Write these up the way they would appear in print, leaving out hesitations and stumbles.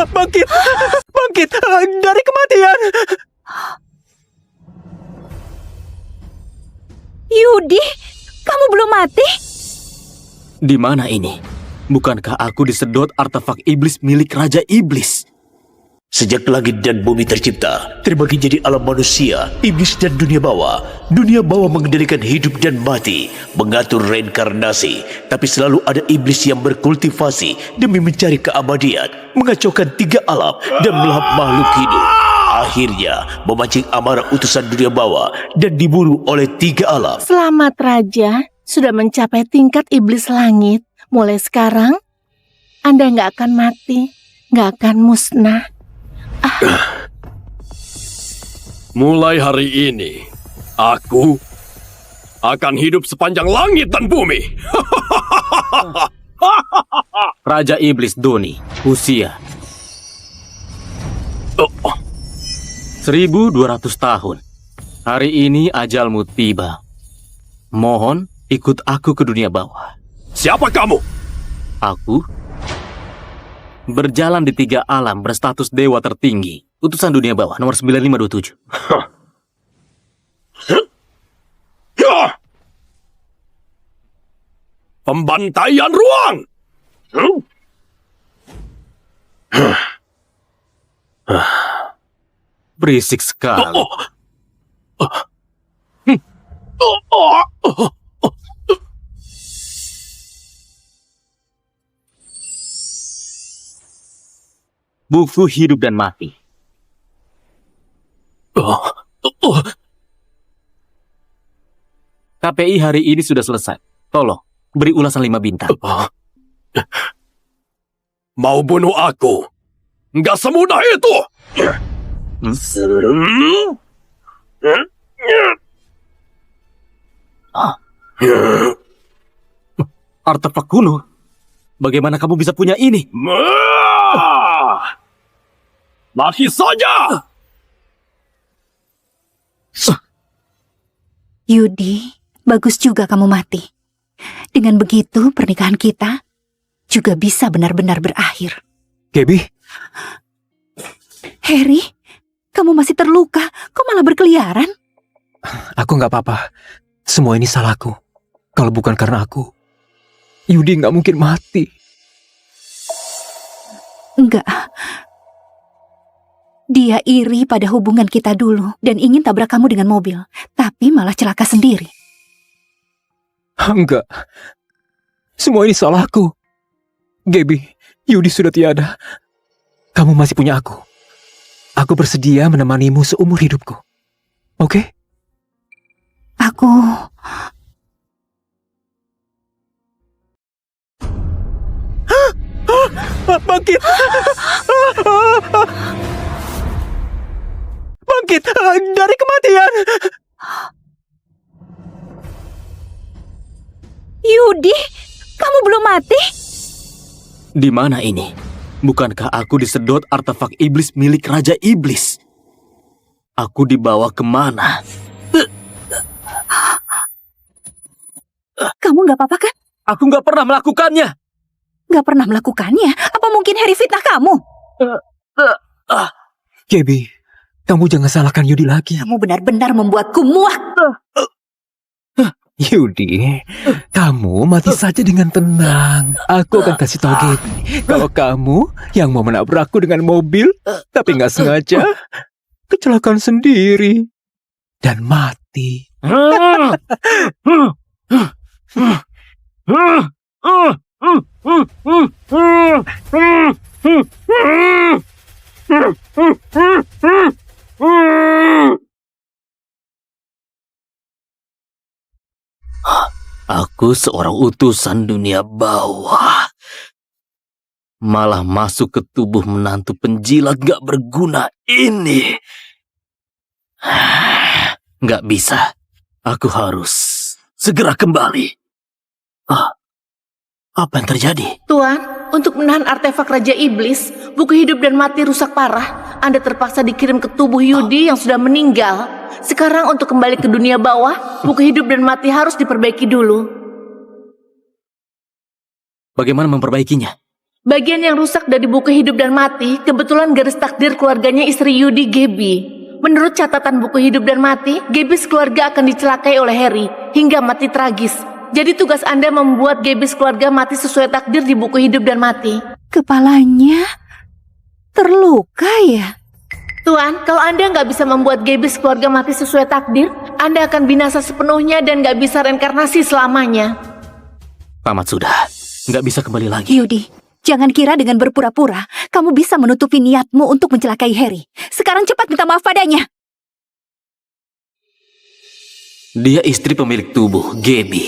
Bangkit! Bangkit dari kematian! Yudi, kamu belum mati? Di mana ini? Bukankah aku disedot artefak iblis milik Raja Iblis? Sejak langit dan bumi tercipta, terbagi jadi alam manusia, iblis dan dunia bawah. Dunia bawah mengendalikan hidup dan mati, mengatur reinkarnasi. Tapi selalu ada iblis yang berkultivasi demi mencari keabadian, mengacaukan 3 alam dan melahap makhluk hidup. Akhirnya memancing amarah utusan dunia bawah dan diburu oleh 3 alam. Selamat Raja, sudah mencapai tingkat iblis langit. Mulai sekarang, Anda nggak akan mati, nggak akan musnah. Mulai hari ini, aku akan hidup sepanjang langit dan bumi. Raja Iblis Doni, usia 1200 tahun. Hari ini ajalmu tiba. Mohon ikut aku ke dunia bawah. Siapa kamu? Aku berjalan di 3 alam berstatus dewa tertinggi. Utusan dunia bawah nomor 9527. Pembantaian ruang! Berisik sekali. Buku hidup dan mati. KPI hari ini sudah selesai. Tolong, beri ulasan 5 bintang. Mau bunuh aku? Nggak semudah itu! Artefak kuno? Bagaimana kamu bisa punya ini? Mati saja! Yudi, bagus juga kamu mati. Dengan begitu pernikahan kita juga bisa benar-benar berakhir. Gaby? Harry, kamu masih terluka, kok malah berkeliaran? Aku nggak apa-apa. Semua ini salahku. Kalau bukan karena aku, Yudi nggak mungkin mati. Enggak. Dia iri pada hubungan kita dulu dan ingin tabrak kamu dengan mobil, tapi malah celaka sendiri. Enggak. Semua ini salahku. Gaby, Yudi sudah tiada. Kamu masih punya aku. Aku bersedia menemanimu seumur hidupku. Oke? Aku... Bangkit! Bangkit dari kematian! Yudi, kamu belum mati? Di mana ini? Bukankah aku disedot artefak iblis milik Raja Iblis? Aku dibawa kemana? Kamu nggak apa-apa kan? Aku nggak pernah melakukannya. Nggak pernah melakukannya? Apa mungkin Harry fitnah kamu? Gaby, kamu jangan salahkan Yudi lagi. Kamu benar-benar membuatku muak. Yudi, kamu mati saja dengan tenang. Aku akan kasih tahu Gaby kalau kamu yang mau menabrakku dengan mobil, tapi nggak sengaja kecelakaan sendiri dan mati. Aku seorang utusan dunia bawah. Malah masuk ke tubuh menantu penjilat gak berguna ini. Gak bisa. Aku harus segera kembali. Apa yang terjadi? Tuan, untuk menahan artefak Raja Iblis, buku hidup dan mati rusak parah. Anda terpaksa dikirim ke tubuh Yudi yang sudah meninggal. Sekarang untuk kembali ke dunia bawah, buku hidup dan mati harus diperbaiki dulu. Bagaimana memperbaikinya? Bagian yang rusak dari buku hidup dan mati kebetulan garis takdir keluarganya istri Yudi, Gaby. Menurut catatan buku hidup dan mati, Gaby sekeluarga akan dicelakai oleh Harry hingga mati tragis. Jadi tugas Anda membuat Gaby sekeluarga mati sesuai takdir di buku hidup dan mati. Kepalanya terluka ya? Tuan, kalau Anda nggak bisa membuat Gaby sekeluarga mati sesuai takdir, Anda akan binasa sepenuhnya dan nggak bisa reinkarnasi selamanya. Tamat sudah. Nggak bisa kembali lagi. Yudi, jangan kira dengan berpura-pura kamu bisa menutupi niatmu untuk mencelakai Harry. Sekarang cepat minta maaf padanya. Dia istri pemilik tubuh, Gaby,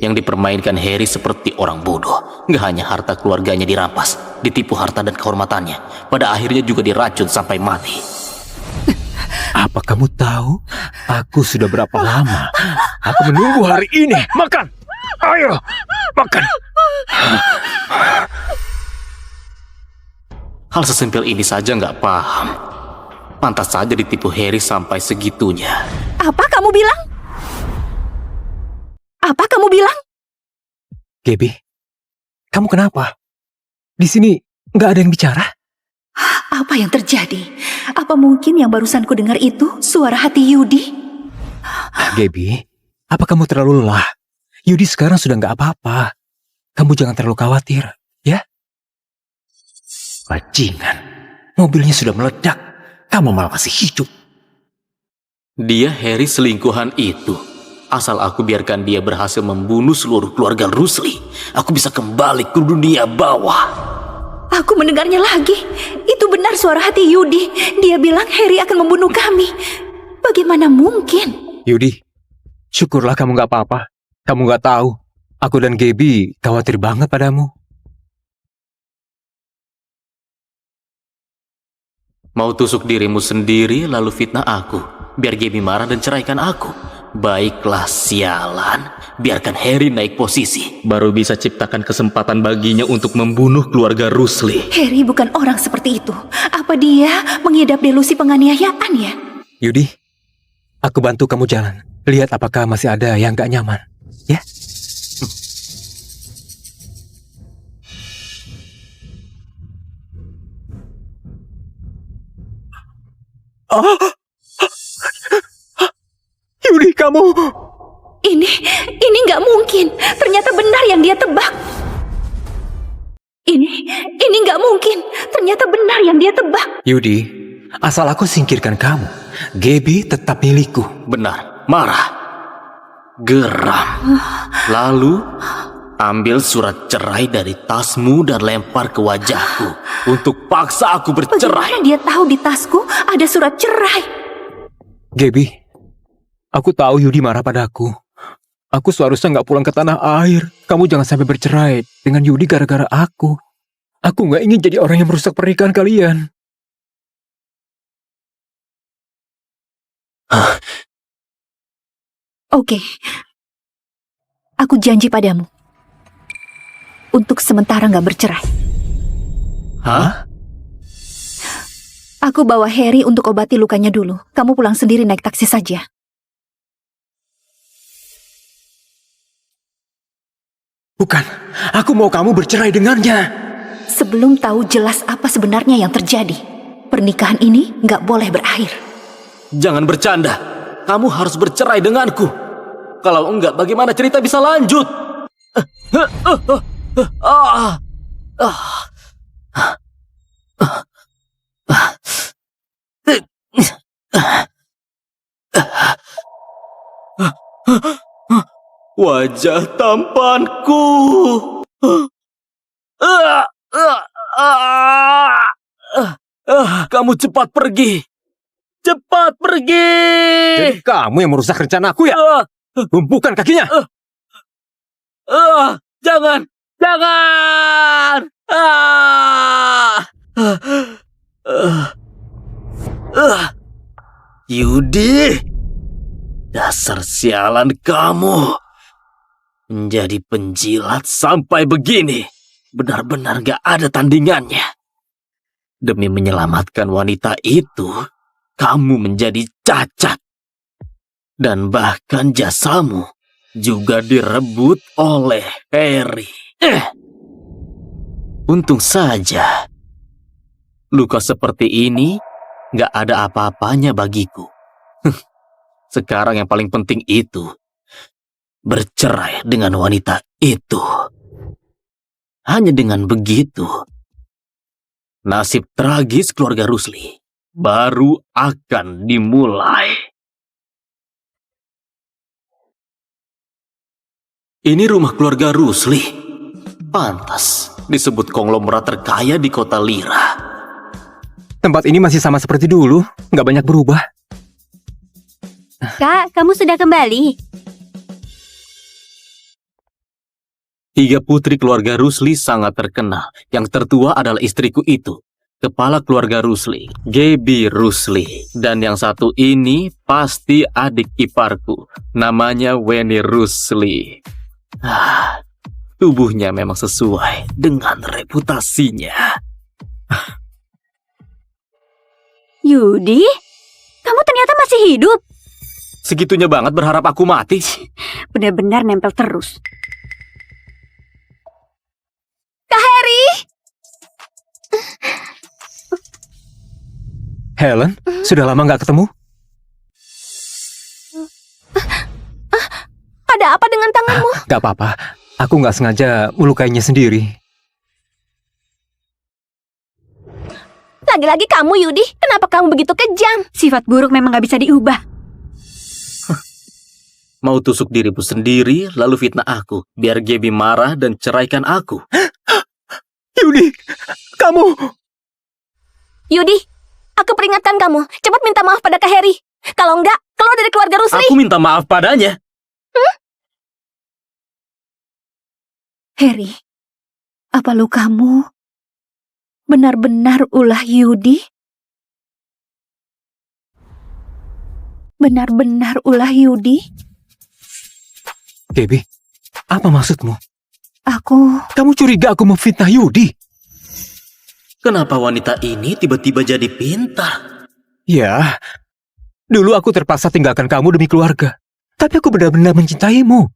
yang dipermainkan Harry seperti orang bodoh. Nggak hanya harta keluarganya dirampas, ditipu harta dan kehormatannya. Pada akhirnya juga diracun sampai mati. Apa kamu tahu? Aku sudah berapa lama aku menunggu hari ini. Makan! Ayo, makan! Hal sesimpel ini saja nggak paham. Pantas saja ditipu Harry sampai segitunya. Apa kamu bilang? Apa kamu bilang? Gaby, kamu kenapa? Di sini nggak ada yang bicara? Apa yang terjadi? Apa mungkin yang barusan ku dengar itu suara hati Yudi? Gaby, apa kamu terlalu lelah? Yudi sekarang sudah nggak apa-apa. Kamu jangan terlalu khawatir, ya? Bajingan, mobilnya sudah meledak. Kamu malah masih hidup. Dia Harry selingkuhan itu. Asal aku biarkan dia berhasil membunuh seluruh keluarga Rusli, aku bisa kembali ke dunia bawah. Aku mendengarnya lagi. Itu benar suara hati Yudi. Dia bilang Harry akan membunuh kami. Bagaimana mungkin? Yudi, syukurlah kamu nggak apa-apa. Kamu nggak tahu, aku dan Gaby khawatir banget padamu. Mau tusuk dirimu sendiri lalu fitnah aku, biar Gaby marah dan ceraikan aku. Baiklah sialan, biarkan Harry naik posisi, baru bisa ciptakan kesempatan baginya untuk membunuh keluarga Rusli. Harry bukan orang seperti itu. Apa dia mengidap delusi penganiayaan ya? Yudi, aku bantu kamu jalan. Lihat apakah masih ada yang nggak nyaman, ya? Yudi, kamu... Ini nggak mungkin. Ternyata benar yang dia tebak. Ini nggak mungkin. Ternyata benar yang dia tebak. Yudi, asal aku singkirkan kamu, Gaby tetap milikku. Benar, marah, geram. Lalu ambil surat cerai dari tasmu dan lempar ke wajahku untuk paksa aku bercerai. Bagaimana dia tahu di tasku ada surat cerai? Gaby, aku tahu Yudi marah padaku. Aku seharusnya nggak pulang ke tanah air. Kamu jangan sampai bercerai dengan Yudi gara-gara aku. Aku nggak ingin jadi orang yang merusak pernikahan kalian. Oke. Aku janji padamu. Untuk sementara nggak bercerai. Hah? Aku bawa Harry untuk obati lukanya dulu. Kamu pulang sendiri naik taksi saja. Bukan, aku mau kamu bercerai dengannya. Sebelum tahu jelas apa sebenarnya yang terjadi, pernikahan ini nggak boleh berakhir. Jangan bercanda. Kamu harus bercerai denganku. Kalau enggak, bagaimana cerita bisa lanjut? Wajah tampanku. Kamu cepat pergi. Cepat pergi. Jadi kamu yang merusak rencanaku ya? Tumpukan kakinya. Jangan. Jangan. Yudi. Dasar sialan kamu. Menjadi penjilat sampai begini. Benar-benar gak ada tandingannya. Demi menyelamatkan wanita itu, kamu menjadi cacat. Dan bahkan jasamu juga direbut oleh Harry. Untung saja luka seperti ini gak ada apa-apanya bagiku. Sekarang yang paling penting itu bercerai dengan wanita itu. Hanya dengan begitu, nasib tragis keluarga Rusli baru akan dimulai. Ini rumah keluarga Rusli. Pantas disebut konglomerat terkaya di kota Lira. Tempat ini masih sama seperti dulu, nggak banyak berubah. Kak, kamu sudah kembali? 3 putri keluarga Rusli sangat terkenal. Yang tertua adalah istriku itu, kepala keluarga Rusli, Gaby Rusli. Dan yang satu ini pasti adik iparku, namanya Weni Rusli. Tubuhnya memang sesuai dengan reputasinya. Yudi, kamu ternyata masih hidup. Segitunya banget berharap aku mati. Benar-benar nempel terus. Kak Harry! Helen, sudah lama nggak ketemu? Ada apa dengan tanganmu? Gak apa-apa, aku nggak sengaja melukainya sendiri. Lagi-lagi kamu, Yudi. Kenapa kamu begitu kejam? Sifat buruk memang gak bisa diubah. Mau tusuk dirimu sendiri, lalu fitnah aku, biar Gaby marah dan ceraikan aku. Yudi, kamu... Yudi, aku peringatkan kamu. Cepat minta maaf pada Kak Harry. Kalau enggak, keluar dari keluarga Rusli. Aku minta maaf padanya. Harry, apa lukamu benar-benar ulah Yudi? Benar-benar ulah Yudi? Gaby, apa maksudmu? Aku... Kamu curiga aku memfitnah Yudi? Kenapa wanita ini tiba-tiba jadi pintar? Ya, dulu aku terpaksa tinggalkan kamu demi keluarga. Tapi aku benar-benar mencintaimu.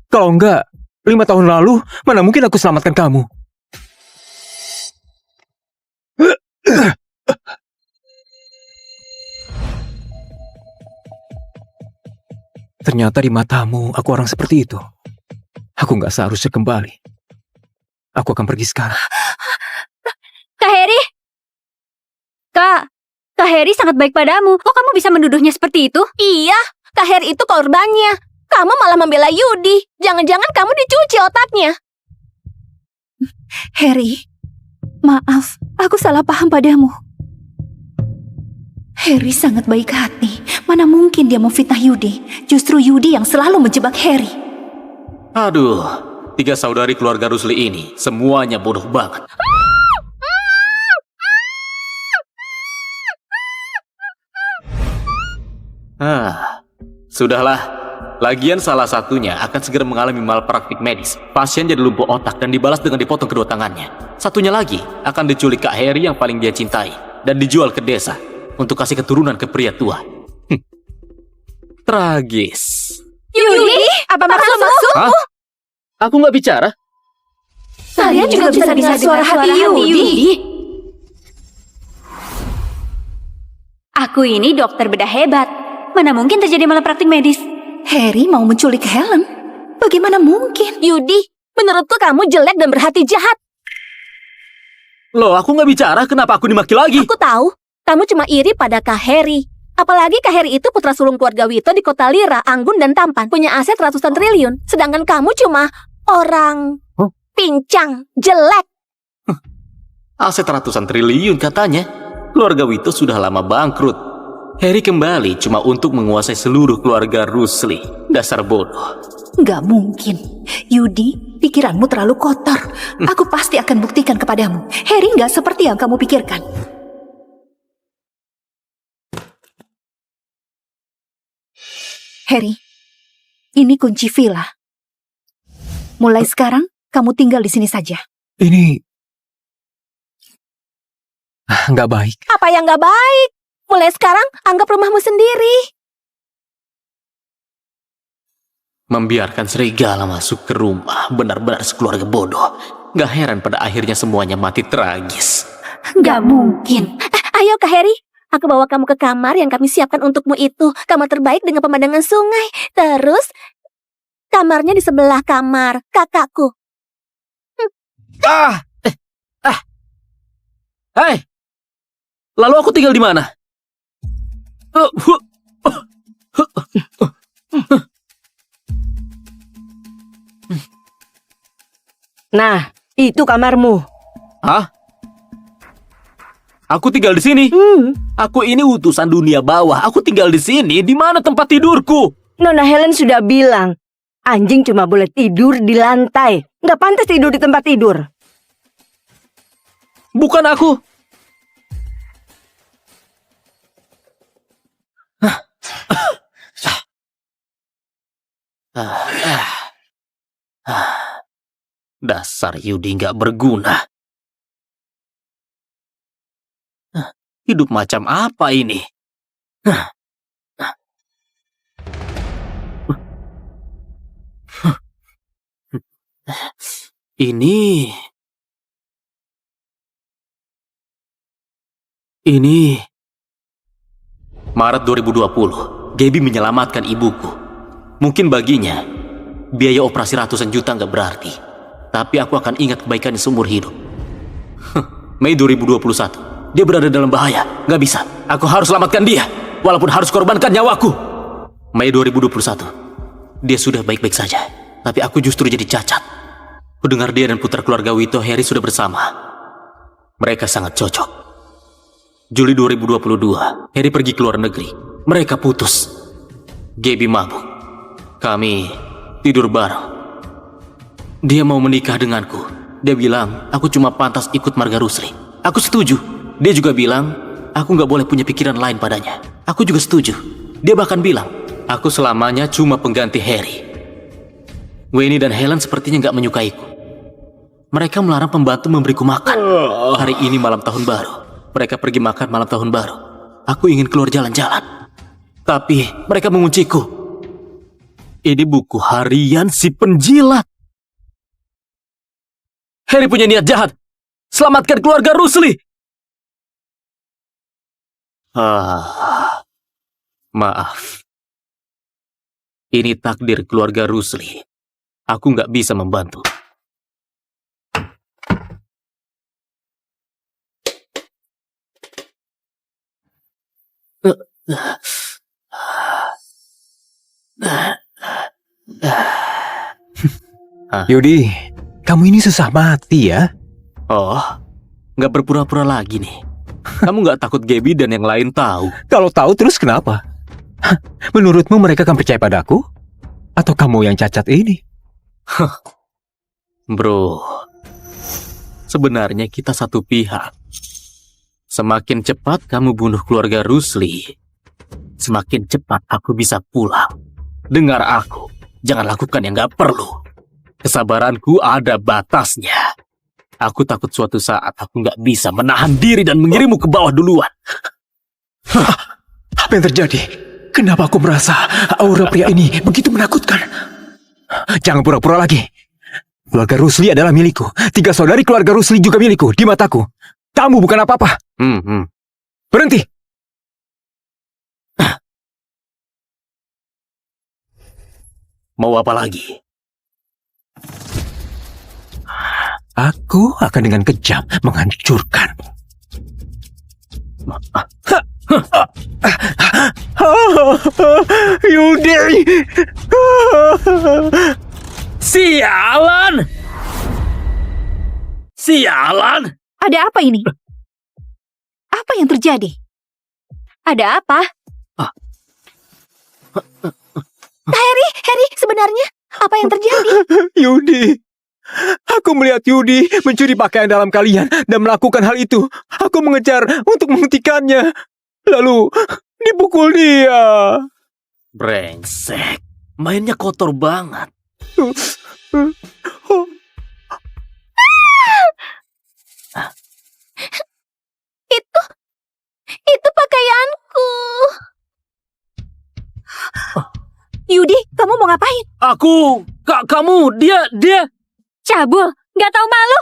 Kalau enggak, 5 tahun lalu, mana mungkin aku selamatkan kamu? Ternyata di matamu, aku orang seperti itu. Aku nggak seharusnya kembali. Aku akan pergi sekarang. Kak Harry? Kak Harry sangat baik padamu. Kok kamu bisa menuduhnya seperti itu? Iya, Kak Harry itu korbannya. Kamu malah membela Yudi. Jangan-jangan kamu dicuci otaknya. Harry, maaf, aku salah paham padamu. Harry sangat baik hati. Mana mungkin dia memfitnah Yudi. Justru Yudi yang selalu menjebak Harry. Aduh, 3 saudari keluarga Rusli ini semuanya bodoh banget. Sudahlah. Lagian salah satunya akan segera mengalami malpraktik medis. Pasien jadi lumpuh otak dan dibalas dengan dipotong kedua tangannya. Satunya lagi akan diculik Kak Harry yang paling dia cintai dan dijual ke desa untuk kasih keturunan ke pria tua. Tragis. Yudi, apa maksudmu? Hah? Aku nggak bicara. Kalian juga bisa dengar suara hati Yudi. Aku ini dokter bedah hebat. Mana mungkin terjadi malpraktik medis? Harry mau menculik Helen? Bagaimana mungkin? Yudi, menurutku kamu jelek dan berhati jahat. Loh, aku nggak bicara. Kenapa aku dimaki lagi? Aku tahu, kamu cuma iri pada Kak Harry. Apalagi Kak Harry itu putra sulung keluarga Wito di kota Lira, anggun dan tampan. Punya aset ratusan triliun. Sedangkan kamu cuma orang pincang, jelek. Aset ratusan triliun katanya. Keluarga Wito sudah lama bangkrut. Harry kembali cuma untuk menguasai seluruh keluarga Rusli. Dasar bodoh. Nggak mungkin. Yudi, pikiranmu terlalu kotor. Aku pasti akan buktikan kepadamu. Harry nggak seperti yang kamu pikirkan. Harry, ini kunci villa. Mulai sekarang, kamu tinggal di sini saja. Ini... nggak baik. Apa yang nggak baik? Mulai sekarang, anggap rumahmu sendiri. Membiarkan serigala masuk ke rumah. Benar-benar sekeluarga bodoh. Gak heran pada akhirnya semuanya mati tragis. Gak mungkin. Ayo Kak Heri, aku bawa kamu ke kamar yang kami siapkan untukmu itu. Kamar terbaik dengan pemandangan sungai. Terus, kamarnya di sebelah kamar kakakku. Hei, lalu aku tinggal di mana? Nah, itu kamarmu. Hah? Aku tinggal di sini. Aku ini utusan dunia bawah. Aku tinggal di sini. Di mana tempat tidurku? Nona Helen sudah bilang, anjing cuma boleh tidur di lantai. Nggak pantas tidur di tempat tidur. Bukan aku. Dasar Yudi nggak berguna. Hidup macam apa ini? Ini Maret 2020, Gaby menyelamatkan ibuku. Mungkin baginya biaya operasi ratusan juta nggak berarti, tapi aku akan ingat kebaikannya seumur hidup. Mei 2021, dia berada dalam bahaya. Nggak bisa, aku harus selamatkan dia, walaupun harus korbankan nyawaku. Mei 2021, dia sudah baik-baik saja, tapi aku justru jadi cacat. Ku dengar dia dan putra keluarga Wito Heri sudah bersama. Mereka sangat cocok. Juli 2022, Heri pergi ke luar negeri. Mereka putus. Gaby mabuk. Kami tidur bareng. Dia mau menikah denganku. Dia bilang, aku cuma pantas ikut marga Rusli. Aku setuju. Dia juga bilang, aku gak boleh punya pikiran lain padanya. Aku juga setuju. Dia bahkan bilang, aku selamanya cuma pengganti Heri. Winnie dan Helen sepertinya gak menyukaiku. Mereka melarang pembantu memberiku makan. Hari ini malam tahun baru. Mereka pergi makan malam tahun baru. Aku ingin keluar jalan-jalan, tapi mereka mengunciku. Ini buku harian si penjilat. Heri punya niat jahat. Selamatkan keluarga Rusli. Maaf. Ini takdir keluarga Rusli. Aku nggak bisa membantu. Yudi, kamu ini susah mati ya? Oh, nggak berpura-pura lagi nih. Kamu nggak takut Gaby dan yang lain tahu? Kalau tahu terus kenapa? Menurutmu mereka akan percaya padaku? Atau kamu yang cacat ini? Bro, sebenarnya kita satu pihak. Semakin cepat kamu bunuh keluarga Rusli, semakin cepat aku bisa pulang. Dengar aku, jangan lakukan yang gak perlu. Kesabaranku ada batasnya. Aku takut suatu saat aku gak bisa menahan diri dan mengirimmu ke bawah duluan. Apa yang terjadi? Kenapa aku merasa aura pria ini begitu menakutkan? Jangan pura-pura lagi. Keluarga Rusli adalah milikku. 3 saudari keluarga Rusli juga milikku di mataku. Kamu bukan apa-apa. Berhenti. Mau apa lagi? Aku akan dengan kejam menghancurkanmu. Yudi! Sialan! Sialan! Ada apa ini? Apa yang terjadi? Ada apa? Heri, sebenarnya apa yang terjadi? Yudi! Aku melihat Yudi mencuri pakaian dalam kalian dan melakukan hal itu. Aku mengejar untuk menghentikannya. Lalu dipukul dia. Brengsek. Mainnya kotor banget. Itu pakaianku. Yudi, kamu mau ngapain? Kamu, dia. Cabul, Nggak tahu malu.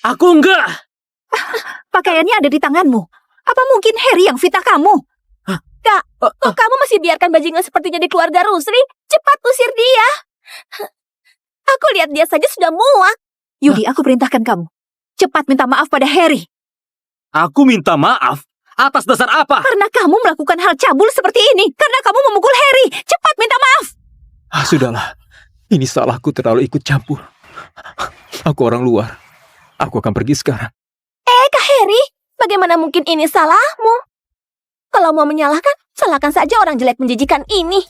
Aku enggak. Pakaiannya ada di tanganmu. Apa mungkin Harry yang fitnah kamu? Kak, kok kamu masih biarkan bajingan sepertinya di keluarga Rusli? Cepat usir dia. Aku lihat dia saja sudah muak. Yudi, aku perintahkan kamu. Cepat minta maaf pada Harry. Aku minta maaf? Atas dasar apa? Karena kamu melakukan hal cabul seperti ini. Karena kamu memukul Harry. Cepat minta maaf. Sudahlah. Ini salahku terlalu ikut campur. Aku orang luar. Aku akan pergi sekarang. Kak Harry, bagaimana mungkin ini salahmu? Kalau mau menyalahkan, salahkan saja orang jelek menjijikan ini.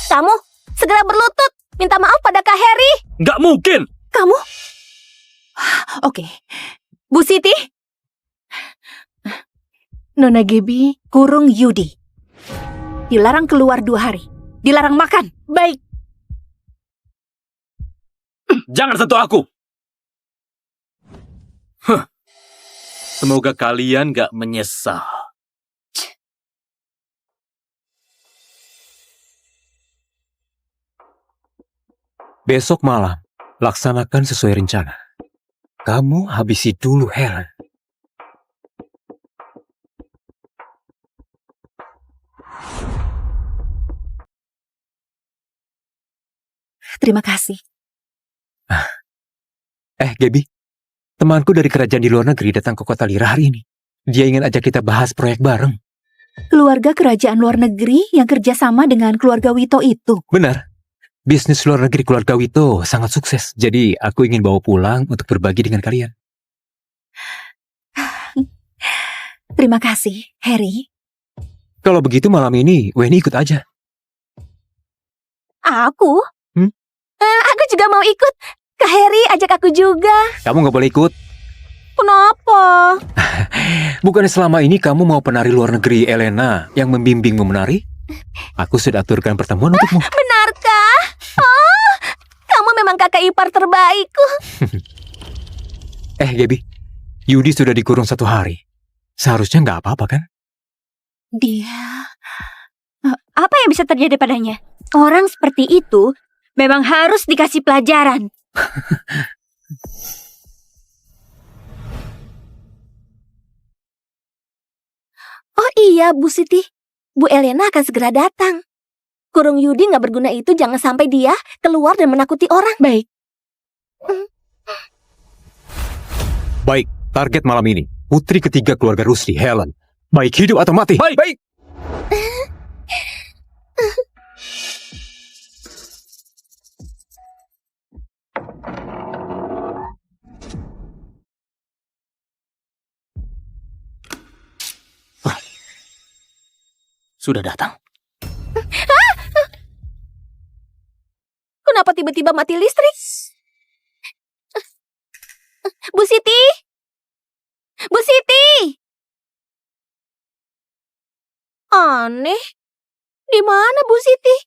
Kamu segera berlutut, minta maaf pada Kak Harry. Nggak mungkin. Kamu? Oke. Bu Siti? Nona Gaby, Kurung Yudi. Dilarang keluar 2 hari. Dilarang makan. baik. Jangan sentuh aku. Semoga kalian nggak menyesal. Besok malam, laksanakan sesuai rencana. Kamu habisi dulu Helen. Terima kasih. Gaby, temanku dari kerajaan di luar negeri datang ke kota Lira hari ini. Dia ingin ajak kita bahas proyek bareng. Keluarga kerajaan luar negeri yang kerjasama dengan keluarga Wito itu. Benar. Bisnis luar negeri keluarga Wito sangat sukses. Jadi aku ingin bawa pulang untuk berbagi dengan kalian. Terima kasih, Harry. Kalau begitu malam ini Weni ikut aja. Aku? Aku juga mau ikut. Kak Harry ajak aku juga. Kamu nggak boleh ikut. Kenapa? Bukannya selama ini kamu mau penari luar negeri Elena yang membimbingmu menari? Aku sudah aturkan pertemuan untukmu. Benarkah? Oh, kamu memang kakak ipar terbaikku. Gaby, Yudi sudah dikurung 1 hari. Seharusnya nggak apa-apa kan? Dia... Apa yang bisa terjadi padanya? Orang seperti itu memang harus dikasih pelajaran. Oh iya, Bu Siti. Bu Elena akan segera datang. Kurung Yudi nggak berguna itu jangan sampai dia keluar dan menakuti orang. Baik. Baik, target malam ini. Putri ketiga keluarga Rusli, Helen. Baik hidup atau mati. Baik. Sudah datang. Kenapa tiba-tiba mati listrik? Bu Siti! Bu Siti! Aneh. Di mana Bu Siti?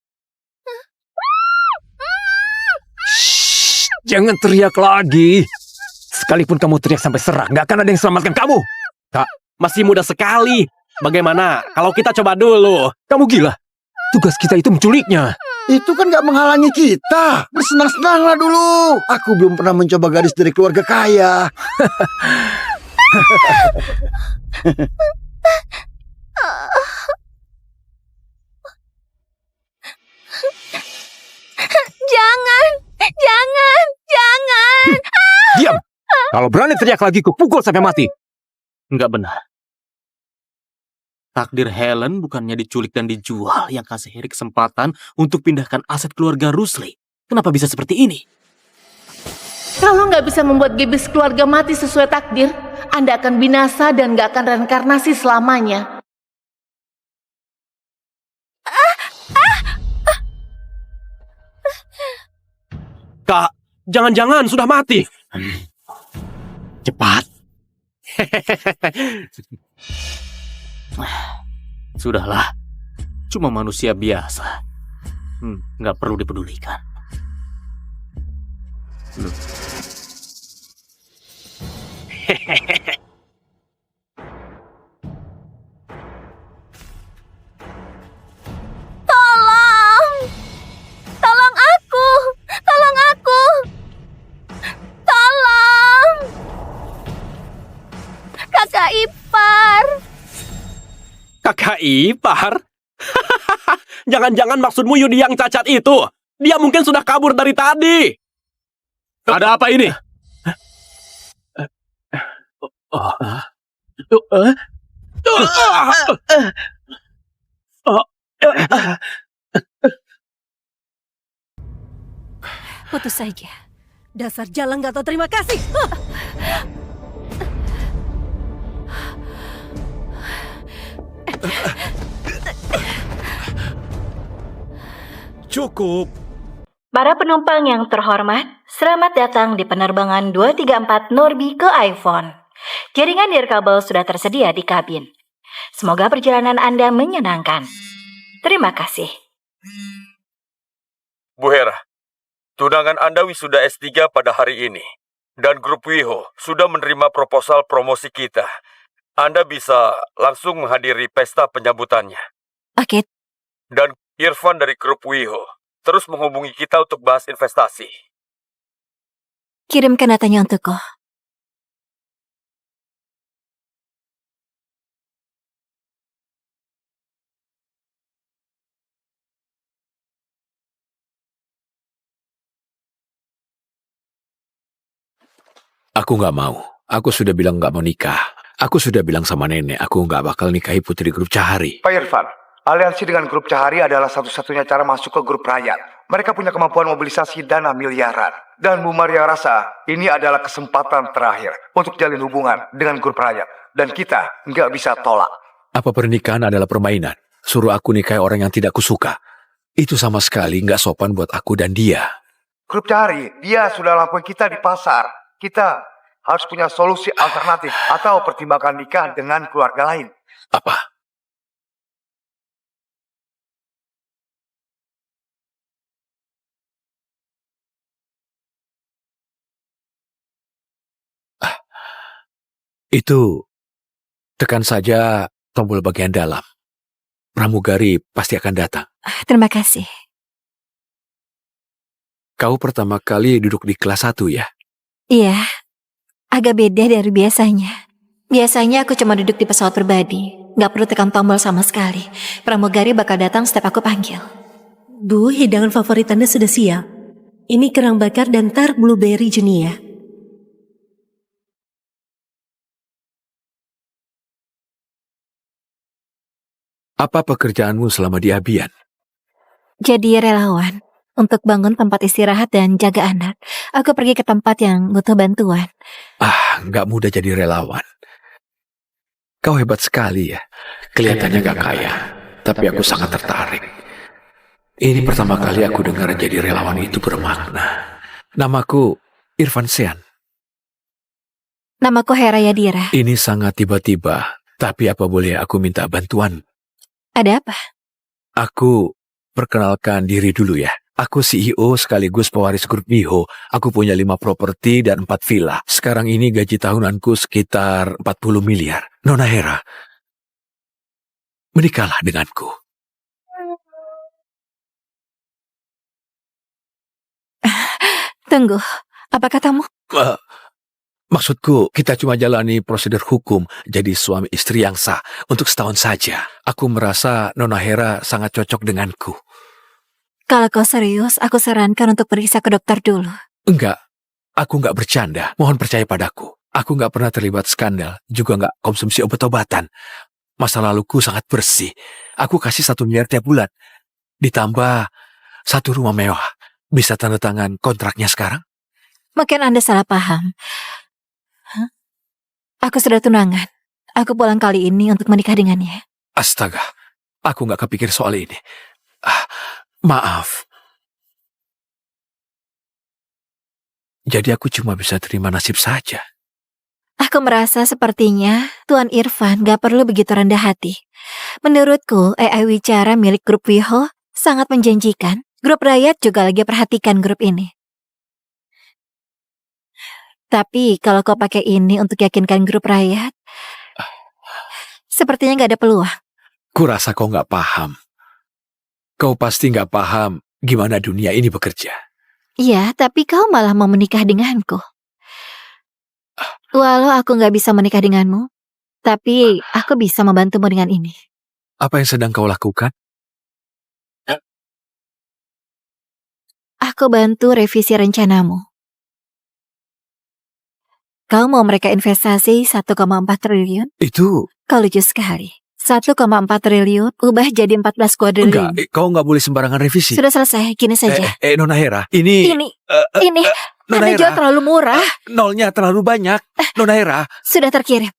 Jangan teriak lagi. Sekalipun kamu teriak sampai serak, nggak akan ada yang selamatkan kamu. Kak, Masih muda sekali. Bagaimana kalau kita coba dulu? kamu gila. Tugas kita itu menculiknya. Itu kan gak menghalangi kita. Bersenang-senanglah dulu. Aku belum pernah mencoba gadis dari keluarga kaya. Jangan! Jangan! Jangan! Diam. Kalau berani teriak lagi, kupukul sampai mati. Nggak benar. Takdir Helen bukannya diculik dan dijual yang kasih Harry kesempatan untuk pindahkan aset keluarga Rusli. Kenapa bisa seperti ini? Kalau nggak bisa membuat Gaby keluarga mati sesuai takdir, Anda akan binasa dan nggak akan reinkarnasi selamanya. Kak, jangan-jangan sudah mati. Cepat. Sudahlah. Cuma manusia biasa. Nggak perlu dipedulikan. Tolong! Tolong aku! Tolong aku! kakak ipar. Kakak ipar? Jangan-jangan maksudmu Yudi yang cacat itu? Dia mungkin sudah kabur dari tadi. Ada apa ini? Putus saja. Dasar jalan gak tahu terima kasih. Cukup. Para penumpang yang terhormat, selamat datang di penerbangan 234 Norbi ke iPhone. Jaringan nirkabel sudah tersedia di kabin. Semoga perjalanan Anda menyenangkan. Terima kasih. Bu Hera, tunangan Anda wisuda S3 pada hari ini. Dan grup Wiho sudah menerima proposal promosi kita. Anda bisa langsung menghadiri pesta penyambutannya. Oke, Dan Irfan dari grup Wiho terus menghubungi kita untuk bahas investasi. kirimkan datanya untukku. Aku nggak mau. Aku sudah bilang nggak mau nikah. Aku sudah bilang sama nenek, aku nggak bakal nikahi putri grup Cahari. Pak Irfan, aliansi dengan grup Cahari adalah satu-satunya cara masuk ke grup rakyat. Mereka punya kemampuan mobilisasi dana miliaran. Dan Bu Maria rasa ini adalah kesempatan terakhir untuk jalin hubungan dengan grup rakyat. Dan kita nggak bisa tolak. Apa pernikahan adalah permainan? Suruh aku nikahi orang yang tidak kusuka. Itu sama sekali nggak sopan buat aku dan dia. Grup Cahari, dia sudah lapoin kita di pasar. Kita harus punya solusi alternatif atau pertimbangkan nikah dengan keluarga lain. Apa? Itu tekan saja tombol bagian dalam. Pramugari pasti akan datang. Terima kasih. Kau pertama kali duduk di kelas 1 ya? Iya, agak beda dari biasanya. Biasanya aku cuma duduk di pesawat pribadi, nggak perlu tekan tombol sama sekali. Pramugari bakal datang setiap aku panggil. Bu, hidangan favorit Anda sudah siap. Ini kerang bakar dan tart blueberry Junia. Apa pekerjaanmu selama di Abian? Jadi relawan. Untuk bangun tempat istirahat dan jaga anak. Aku pergi ke tempat yang butuh bantuan. Nggak mudah jadi relawan. Kau hebat sekali ya. Kelihatannya gak kaya, tapi aku sangat tertarik. Ini pertama kali aku dengar jadi relawan itu bermakna. Namaku Irfan Sean. Namaku Hera Yadira. Ini sangat tiba-tiba, tapi apa boleh aku minta bantuan? Ada apa? Aku perkenalkan diri dulu ya. Aku CEO sekaligus pewaris grup Wiho. Aku punya 5 properti dan 4 villa. Sekarang ini gaji tahunanku sekitar 40 miliar. Nona Hera, menikahlah denganku. Tunggu, apa katamu? Maksudku, kita cuma jalani prosedur hukum jadi suami istri yang sah untuk setahun saja. Aku merasa Nona Hera sangat cocok denganku. Kalau kau serius, aku sarankan untuk periksa ke dokter dulu. Enggak, aku enggak bercanda. Mohon percaya padaku. Aku enggak pernah terlibat skandal, juga enggak konsumsi obat-obatan. Masa laluku sangat bersih. Aku kasih 1 miliar tiap bulan. Ditambah 1 rumah mewah. Bisa tanda tangan kontraknya sekarang? Mungkin Anda salah paham. Aku sudah tunangan. Aku pulang kali ini untuk menikah dengannya. Astaga, aku enggak kepikir soal ini. Maaf. Jadi aku cuma bisa terima nasib saja. Aku merasa sepertinya Tuan Irfan gak perlu begitu rendah hati. Menurutku, AI Wicara milik grup Wiho sangat menjanjikan. Grup rakyat juga lagi perhatikan grup ini. Tapi kalau kau pakai ini untuk yakinkan grup rakyat, sepertinya gak ada peluang. Kurasa kau gak paham. Kau pasti gak paham gimana dunia ini bekerja. Iya, tapi kau malah mau menikah denganku. Walau aku gak bisa menikah denganmu, Tapi aku bisa membantumu dengan ini. Apa yang sedang kau lakukan? Aku bantu revisi rencanamu. Kau mau mereka investasi 1,4 triliun? Itu... Kau lucu sekali. 1,4 triliun ubah jadi 14 kuadriliun. Enggak, kau nggak boleh sembarangan revisi. Sudah selesai, gini saja. Nona Hera, ini... Ini, Nona Anda jual Hera, terlalu murah. nolnya terlalu banyak. Nona Hera, Sudah terkirim.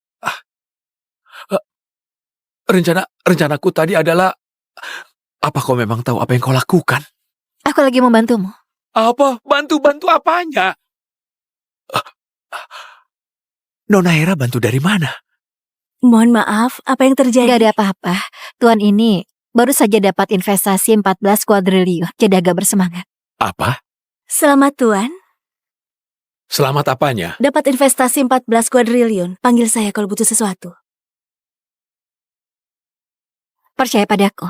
rencanaku tadi adalah... Apa kau memang tahu apa yang kau lakukan? Aku lagi membantumu. Apa? Bantu apanya? Nona Hera bantu dari mana? Mohon maaf, apa yang terjadi? Gak ada apa-apa. Tuan ini baru saja dapat investasi 14 kuadriliun. Jadi agak bersemangat. Apa? Selamat Tuan, Selamat apanya? dapat investasi 14 kuadriliun. Panggil saya kalau butuh sesuatu. Percaya padaku,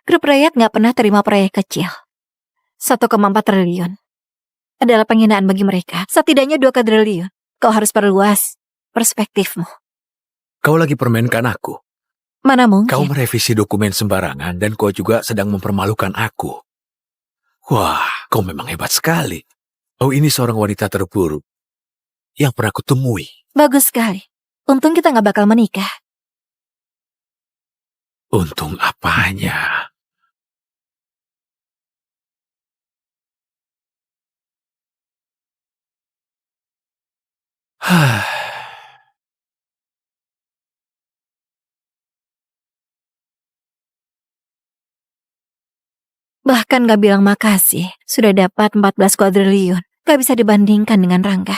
grup rakyat gak pernah terima proyek kecil. 1,4 triliun adalah penghinaan bagi mereka. Setidaknya 2 kuadriliun. Kau harus perluas perspektifmu. Kau lagi permainkan aku. Mana mungkin? Kau merevisi dokumen sembarangan dan kau juga sedang mempermalukan aku. Wah, kau memang hebat sekali. Oh, ini seorang wanita terburuk yang pernah kutemui. Bagus sekali. Untung kita gak bakal menikah. Untung apanya? Bahkan gak bilang makasih. Sudah dapat 14 kuadriliun. Gak bisa dibandingkan dengan Rangga.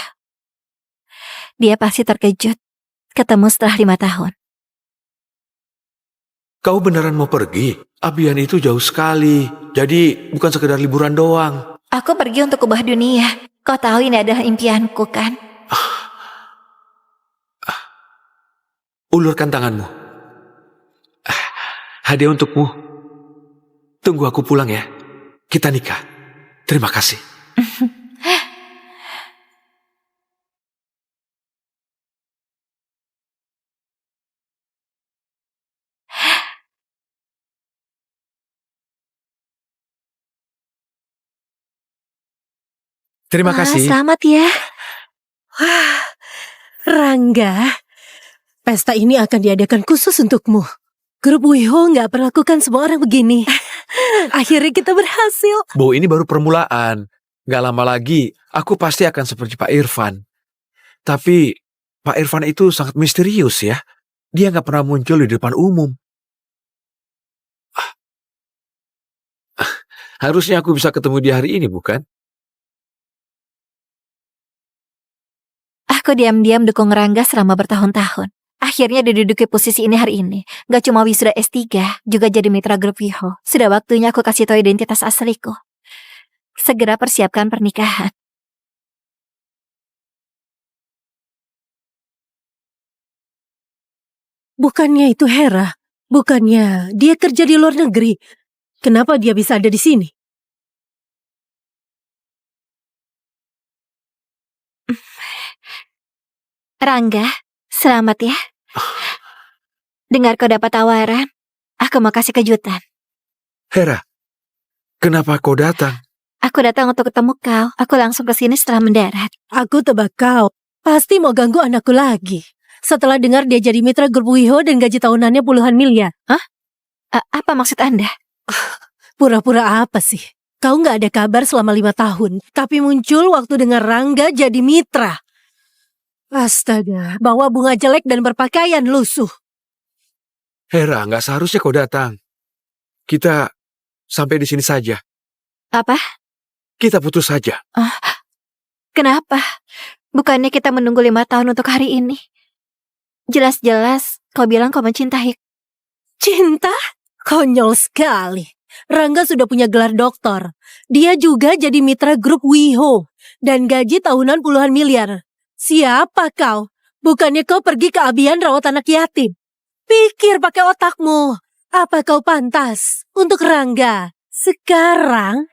Dia pasti terkejut. Ketemu setelah 5 tahun. Kau beneran mau pergi? Abian itu jauh sekali. Jadi bukan sekedar liburan doang. Aku pergi untuk ubah dunia. Kau tahu ini adalah impianku kan? Ulurkan tanganmu. Hadiah untukmu. Tunggu aku pulang ya. Kita nikah. Terima kasih. Terima kasih. Selamat ya. Wah, Rangga, pesta ini akan diadakan khusus untukmu. Grup Wiho nggak perlakukan semua orang begini. Akhirnya kita berhasil. Bu, ini baru permulaan. Gak lama lagi, aku pasti akan seperti Pak Irfan. Tapi, Pak Irfan itu sangat misterius ya. Dia gak pernah muncul di depan umum. Harusnya aku bisa ketemu dia hari ini, bukan? Aku diam-diam dukung Rangga selama bertahun-tahun. Akhirnya diduduki posisi ini hari ini. Gak cuma wisuda S3, juga jadi mitra grup Wiho. Sudah waktunya aku kasih tahu identitas asliku. Segera persiapkan pernikahan. Bukannya itu Hera? Bukannya dia kerja di luar negeri? Kenapa dia bisa ada di sini? Rangga, selamat ya. Dengar kau dapat tawaran, aku mau kasih kejutan. Hera, kenapa kau datang? Aku datang untuk ketemu kau. Aku langsung ke sini setelah mendarat. Aku tebak kau pasti mau ganggu anakku lagi. Setelah dengar dia jadi mitra grup Wiho dan gaji tahunannya puluhan miliar. Hah? Apa maksud Anda? Pura-pura apa sih? Kau nggak ada kabar selama 5 tahun, tapi muncul waktu dengar Rangga jadi mitra. Astaga, bawa bunga jelek dan berpakaian lusuh. Hera, gak seharusnya kau datang. Kita sampai di sini saja. Apa? Kita putus saja. Kenapa? Bukannya kita menunggu 5 tahun untuk hari ini? Jelas-jelas kau bilang kau mencintai. Cinta? Konyol sekali. Rangga sudah punya gelar doktor. Dia juga jadi mitra grup Wiho. Dan gaji tahunan puluhan miliar. Siapa kau? Bukannya kau pergi ke Abian rawat anak yatim? Pikir pakai otakmu. Apa kau pantas untuk Rangga? Sekarang?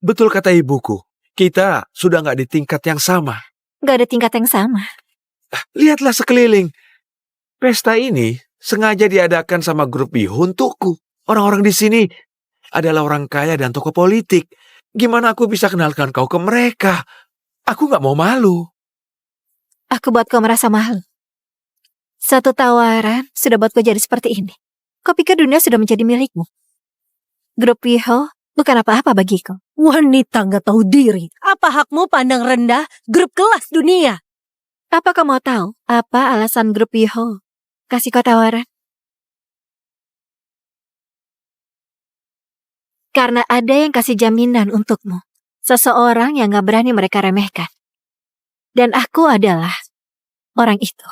Betul kata ibuku. Kita sudah gak di tingkat yang sama. Gak ada tingkat yang sama. Lihatlah sekeliling. Pesta ini sengaja diadakan sama grup Wiho untukku. Orang-orang di sini adalah orang kaya dan tokoh politik. Gimana aku bisa kenalkan kau ke mereka? Aku nggak mau malu. Aku buat kau merasa malu. Satu tawaran sudah buat kau jadi seperti ini. Kau pikir dunia sudah menjadi milikmu? Grup Wiho bukan apa-apa bagiku. Wanita nggak tahu diri. Apa hakmu pandang rendah grup kelas dunia? Apa kau mau tahu apa alasan grup Wiho kasih kau tawaran? Karena ada yang kasih jaminan untukmu. Seseorang yang gak berani mereka remehkan. Dan aku adalah orang itu.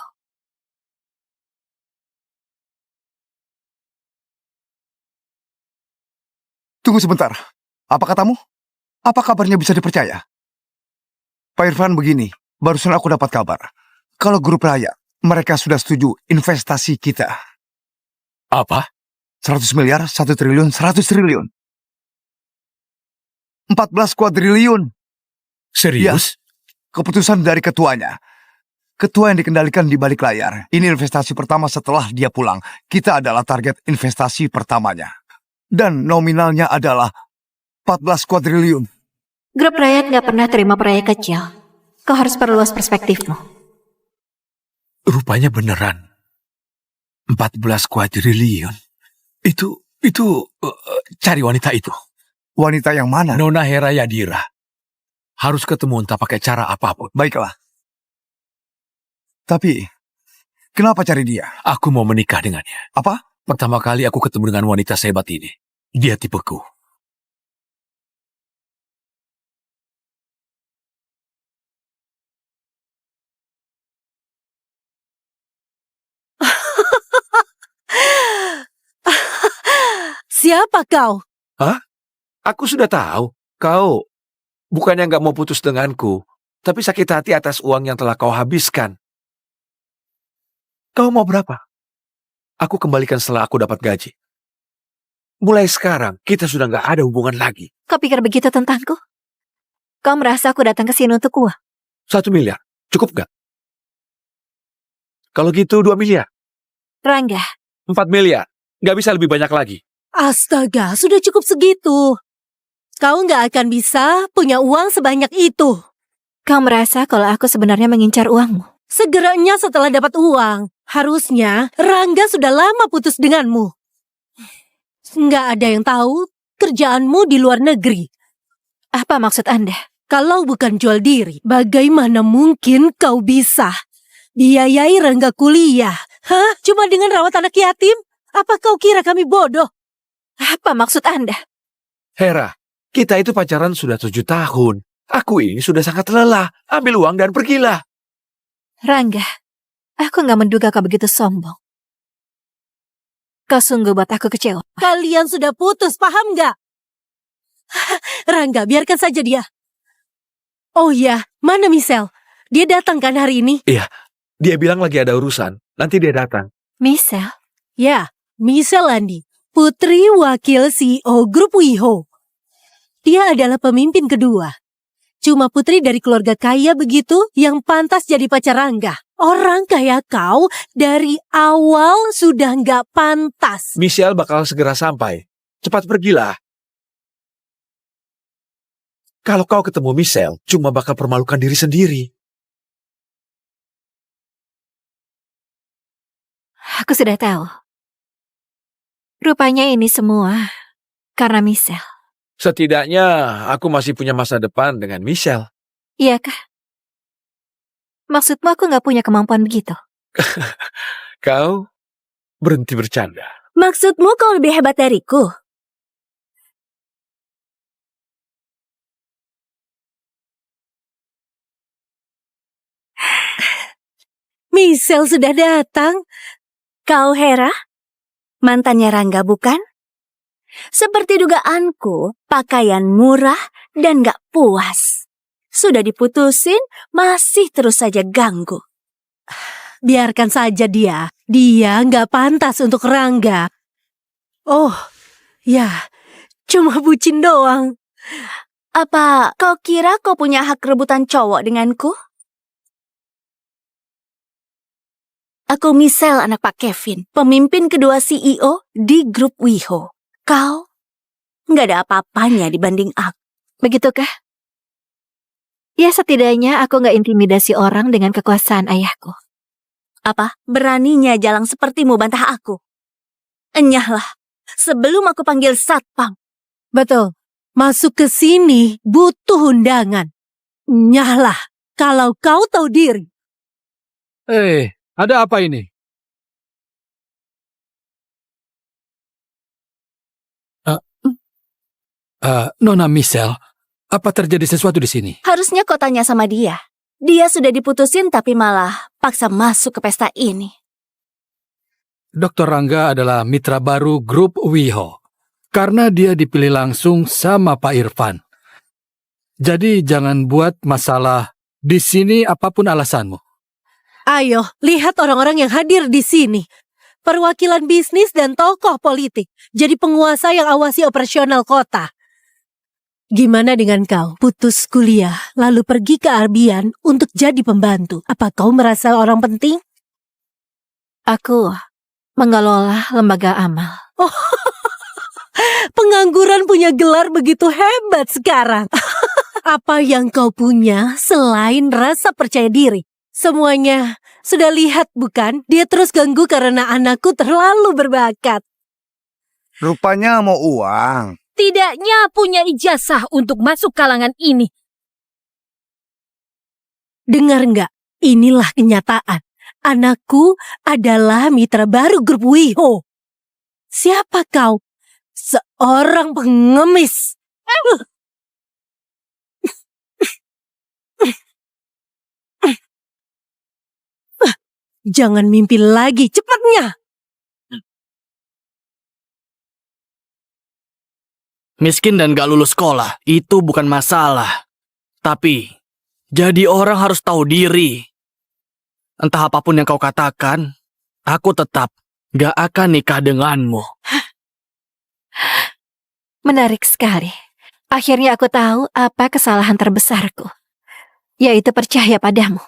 Tunggu sebentar. Apa katamu? Apa kabarnya bisa dipercaya? Pak Irfan, begini. Barusan aku dapat kabar. Kalau grup Raya, mereka sudah setuju investasi kita. Apa? 100 miliar, 1 triliun, 100 triliun. 14 kuadriliun. Serius? Keputusan dari ketuanya. Ketua yang dikendalikan di balik layar. Ini investasi pertama setelah dia pulang. Kita adalah target investasi pertamanya. Dan nominalnya adalah 14 kuadriliun. Grup rakyat gak pernah terima proyek kecil. Kau harus perluas perspektifmu. Rupanya beneran. 14 kuadriliun. Itu cari wanita itu. Wanita yang mana? Nona Hera Yadira. Harus ketemu entah pakai cara apapun. Baiklah. Tapi, kenapa cari dia? Aku mau menikah dengannya. Apa? Pertama kali aku ketemu dengan wanita sehebat ini. Dia tipeku. Siapa kau? Hah? Aku sudah tahu. Kau bukannya nggak mau putus denganku, tapi sakit hati atas uang yang telah kau habiskan. Kau mau berapa? Aku kembalikan setelah aku dapat gaji. Mulai sekarang, kita sudah nggak ada hubungan lagi. Kau pikir begitu tentangku? Kau merasa aku datang ke sini untuk uang? 1 miliar, cukup nggak? Kalau gitu 2 miliar. Rangga. 4 miliar, nggak bisa lebih banyak lagi. Astaga, sudah cukup segitu. Kau nggak akan bisa punya uang sebanyak itu. Kau merasa kalau aku sebenarnya mengincar uangmu? Segeranya setelah dapat uang. Harusnya Rangga sudah lama putus denganmu. Nggak ada yang tahu kerjaanmu di luar negeri. Apa maksud Anda? Kalau bukan jual diri, bagaimana mungkin kau bisa biayai Rangga kuliah? Hah? Cuma dengan rawat anak yatim? Apa kau kira kami bodoh? Apa maksud Anda? Hera, kita itu pacaran sudah 7 tahun. Aku ini sudah sangat lelah. Ambil uang dan pergilah. Rangga, aku nggak menduga kau begitu sombong. Kau sungguh buat aku kecewa. Kalian sudah putus, paham nggak? Rangga, biarkan saja dia. Oh ya, mana Michelle? Dia datang kan hari ini? Iya, dia bilang lagi ada urusan. Nanti dia datang. Michelle? Ya, Michelle Landi, putri wakil CEO Grup Wiho. Dia adalah pemimpin kedua. Cuma putri dari keluarga kaya begitu yang pantas jadi pacar Rangga. Orang kaya kau dari awal sudah nggak pantas. Michelle bakal segera sampai. Cepat pergilah. Kalau kau ketemu Michelle, cuma bakal permalukan diri sendiri. Aku sudah tahu. Rupanya ini semua karena Michelle. Setidaknya aku masih punya masa depan dengan Michelle. Iya kah? Maksudmu aku nggak punya kemampuan begitu? Kau berhenti bercanda. Maksudmu kau lebih hebat dariku? Michelle sudah datang. Kau Hera? Mantannya Rangga bukan? Seperti dugaanku, pakaian murah dan gak puas. Sudah diputusin, masih terus saja ganggu. Biarkan saja dia. Dia nggak pantas untuk Rangga. Oh, ya, cuma bucin doang. Apa kau kira kau punya hak rebutan cowok denganku? Aku Michelle, anak Pak Kevin, pemimpin kedua CEO di grup WeHo. Kau nggak ada apa-apanya dibanding aku. Begitukah? Ya setidaknya aku nggak intimidasi orang dengan kekuasaan ayahku. Apa? Beraninya jalang sepertimu bantah aku? Enyahlah, sebelum aku panggil satpam. Betul. Masuk ke sini butuh undangan. Nyahlah kalau kau tahu diri. Ada apa ini? Nona Michelle, apa terjadi sesuatu di sini? Harusnya kau tanya sama dia. Dia sudah diputusin tapi malah paksa masuk ke pesta ini. Dr. Rangga adalah mitra baru grup WeHo. Karena dia dipilih langsung sama Pak Irfan. Jadi jangan buat masalah di sini apapun alasanmu. Ayo, lihat orang-orang yang hadir di sini. Perwakilan bisnis dan tokoh politik. Jadi penguasa yang awasi operasional kota. Gimana dengan kau? Putus kuliah, lalu pergi ke Arbian untuk jadi pembantu. Apa kau merasa orang penting? Aku mengelola lembaga amal. Oh, pengangguran punya gelar begitu hebat sekarang. Apa yang kau punya selain rasa percaya diri? Semuanya sudah lihat bukan? Dia terus ganggu karena anakku terlalu berbakat. Rupanya mau uang. Tidaknya punya ijazah untuk masuk kalangan ini. Dengar nggak? Inilah kenyataan. Anakku adalah mitra baru grup WeHo. Siapa kau? Seorang pengemis. Jangan mimpi lagi, cepatnya. Miskin dan gak lulus sekolah, itu bukan masalah. Tapi, jadi orang harus tahu diri. Entah apapun yang kau katakan, aku tetap gak akan nikah denganmu. Menarik sekali. Akhirnya aku tahu apa kesalahan terbesarku. Yaitu percaya padamu.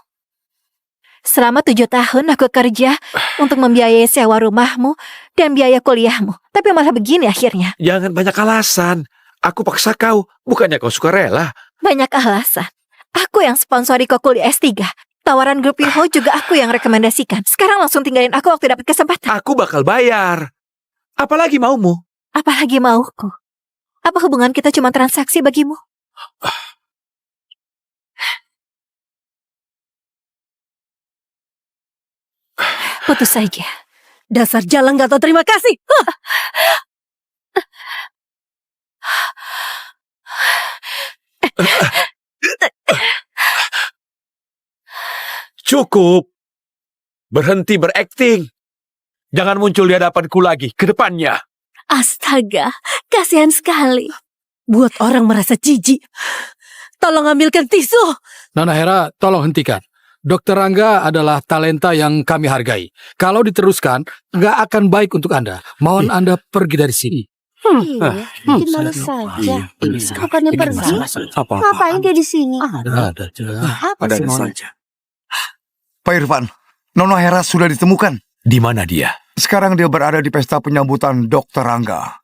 Selama 7 tahun aku kerja untuk membiayai sewa rumahmu dan biaya kuliahmu. Tapi malah begini akhirnya. Jangan banyak alasan. Aku paksa kau, bukannya kau suka rela. Banyak alasan. Aku yang sponsori kau kuliah S3. Tawaran grup WeHo juga aku yang rekomendasikan. Sekarang langsung tinggalin aku waktu dapat kesempatan. Aku bakal bayar. Apalagi maumu? Apalagi mauku? Apa hubungan kita cuma transaksi bagimu? Putus saja. Dasar jalan gak tahu terima kasih. Cukup. Berhenti berakting. Jangan muncul di hadapanku lagi ke depannya. Astaga, kasihan sekali. Buat orang merasa jijik. Tolong ambilkan tisu. Nona Hera, tolong hentikan. Dr. Rangga adalah talenta yang kami hargai. Kalau diteruskan, nggak akan baik untuk Anda. Mohon Anda pergi dari sini. Gimana saja. Kapannya pergi? Ngapain dia di sini? Ada saja. Pak Irfan, Nona Hera sudah ditemukan. Di mana dia? Sekarang dia berada di pesta penyambutan Dr. Rangga.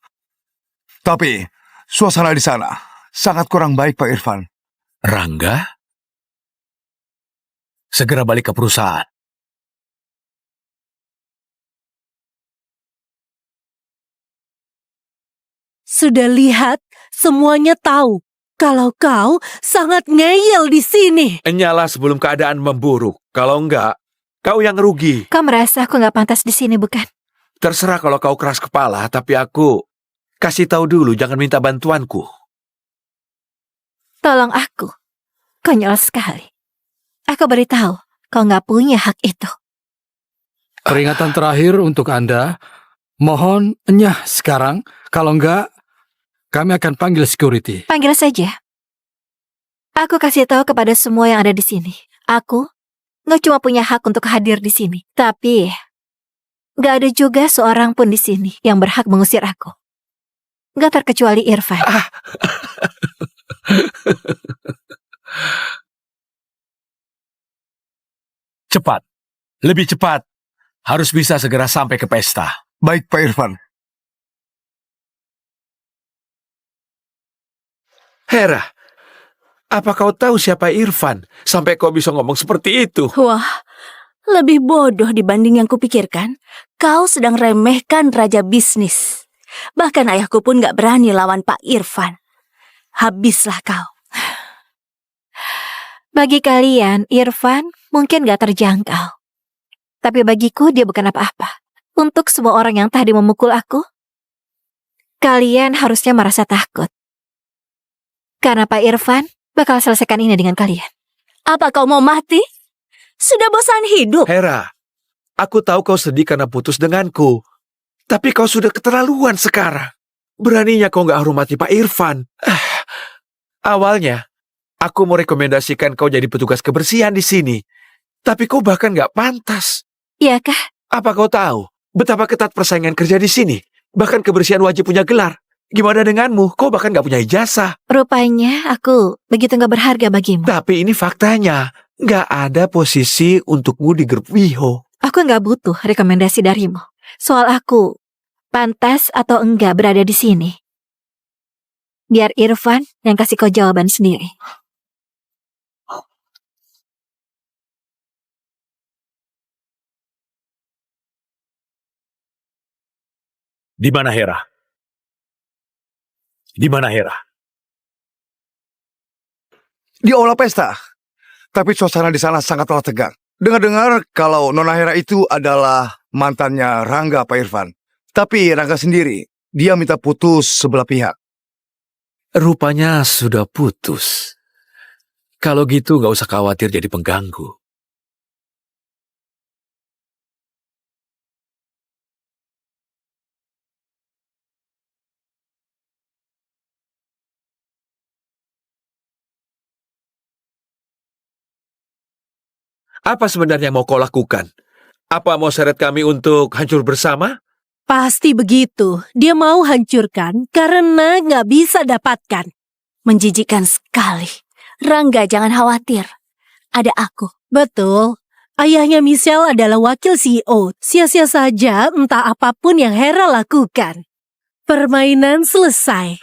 Tapi, suasana di sana sangat kurang baik, Pak Irfan. Rangga? Segera balik ke perusahaan. Sudah lihat, semuanya tahu kalau kau sangat ngeyel di sini. Nyala sebelum keadaan memburuk. Kalau enggak, kau yang rugi. Kau merasa aku nggak pantas di sini, bukan? Terserah kalau kau keras kepala, tapi aku kasih tahu dulu, jangan minta bantuanku. Tolong aku. Konyol sekali. Aku beritahu, kau nggak punya hak itu. Peringatan terakhir untuk Anda. Mohon enyah sekarang. Kalau enggak, kami akan panggil security. Panggil saja. Aku kasih tahu kepada semua yang ada di sini. Aku nggak cuma punya hak untuk hadir di sini, tapi nggak ada juga seorang pun di sini yang berhak mengusir aku. Nggak terkecuali Irfan. Cepat, lebih cepat. harus bisa segera sampai ke pesta. Baik, Pak Irfan. Hera, apa kau tahu siapa Irfan? Sampai kau bisa ngomong seperti itu. Wah, lebih bodoh dibanding yang kupikirkan. Kau sedang remehkan raja bisnis. Bahkan ayahku pun gak berani lawan Pak Irfan. Habislah kau. Bagi kalian, Irfan mungkin gak terjangkau. Tapi bagiku dia bukan apa-apa. Untuk semua orang yang tadi memukul aku, kalian harusnya merasa takut. Karena Pak Irfan bakal selesaikan ini dengan kalian. Apa kau mau mati? Sudah bosan hidup. Hera, aku tahu kau sedih karena putus denganku. Tapi kau sudah keterlaluan sekarang. Beraninya kau gak hormati Pak Irfan. Awalnya, aku mau rekomendasikan kau jadi petugas kebersihan di sini. Tapi kau bahkan gak pantas. Iya kah? Apa kau tahu betapa ketat persaingan kerja di sini? Bahkan kebersihan wajib punya gelar. Gimana denganmu? Kau bahkan gak punya ijazah. Rupanya aku begitu gak berharga bagimu. Tapi ini faktanya. Gak ada posisi untukmu di grup WIHO. Aku gak butuh rekomendasi darimu. Soal aku pantas atau enggak berada di sini. Biar Irfan yang kasih kau jawaban sendiri. Di mana Hera? Di mana Hera? Di aula pesta. Tapi suasana di sana sangatlah tegang. Dengar-dengar kalau Nona Hera itu adalah mantannya Rangga, Pak Irfan. Tapi Rangga sendiri, dia minta putus sebelah pihak. Rupanya sudah putus. Kalau gitu gak usah khawatir jadi pengganggu. Apa sebenarnya yang mau kau lakukan? Apa mau seret kami untuk hancur bersama? Pasti begitu. Dia mau hancurkan karena nggak bisa dapatkan. Menjijikkan sekali. Rangga, jangan khawatir. Ada aku. Betul. Ayahnya Michelle adalah wakil CEO. Sia-sia saja entah apapun yang Hera lakukan. Permainan selesai.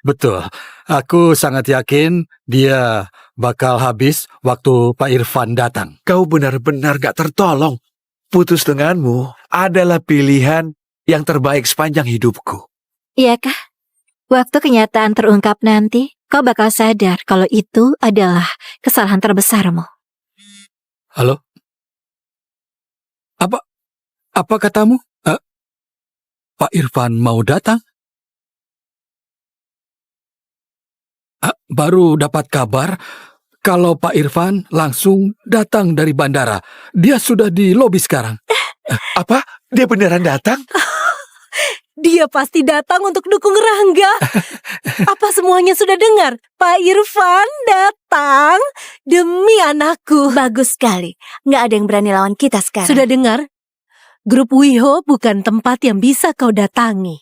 Betul. Aku sangat yakin dia bakal habis waktu Pak Irfan datang. Kau benar-benar gak tertolong. Putus denganmu adalah pilihan yang terbaik sepanjang hidupku. Iya kah? Waktu kenyataan terungkap nanti, kau bakal sadar kalau itu adalah kesalahan terbesarmu. Halo? Apa katamu? Pak Irfan mau datang? Baru dapat kabar kalau Pak Irfan langsung datang dari bandara. Dia sudah di lobi sekarang. Apa? Dia beneran datang? Dia pasti datang untuk dukung Rangga. Apa semuanya sudah dengar? Pak Irfan datang demi anakku. Bagus sekali. Nggak ada yang berani lawan kita sekarang. Sudah dengar? Grup WIHO bukan tempat yang bisa kau datangi.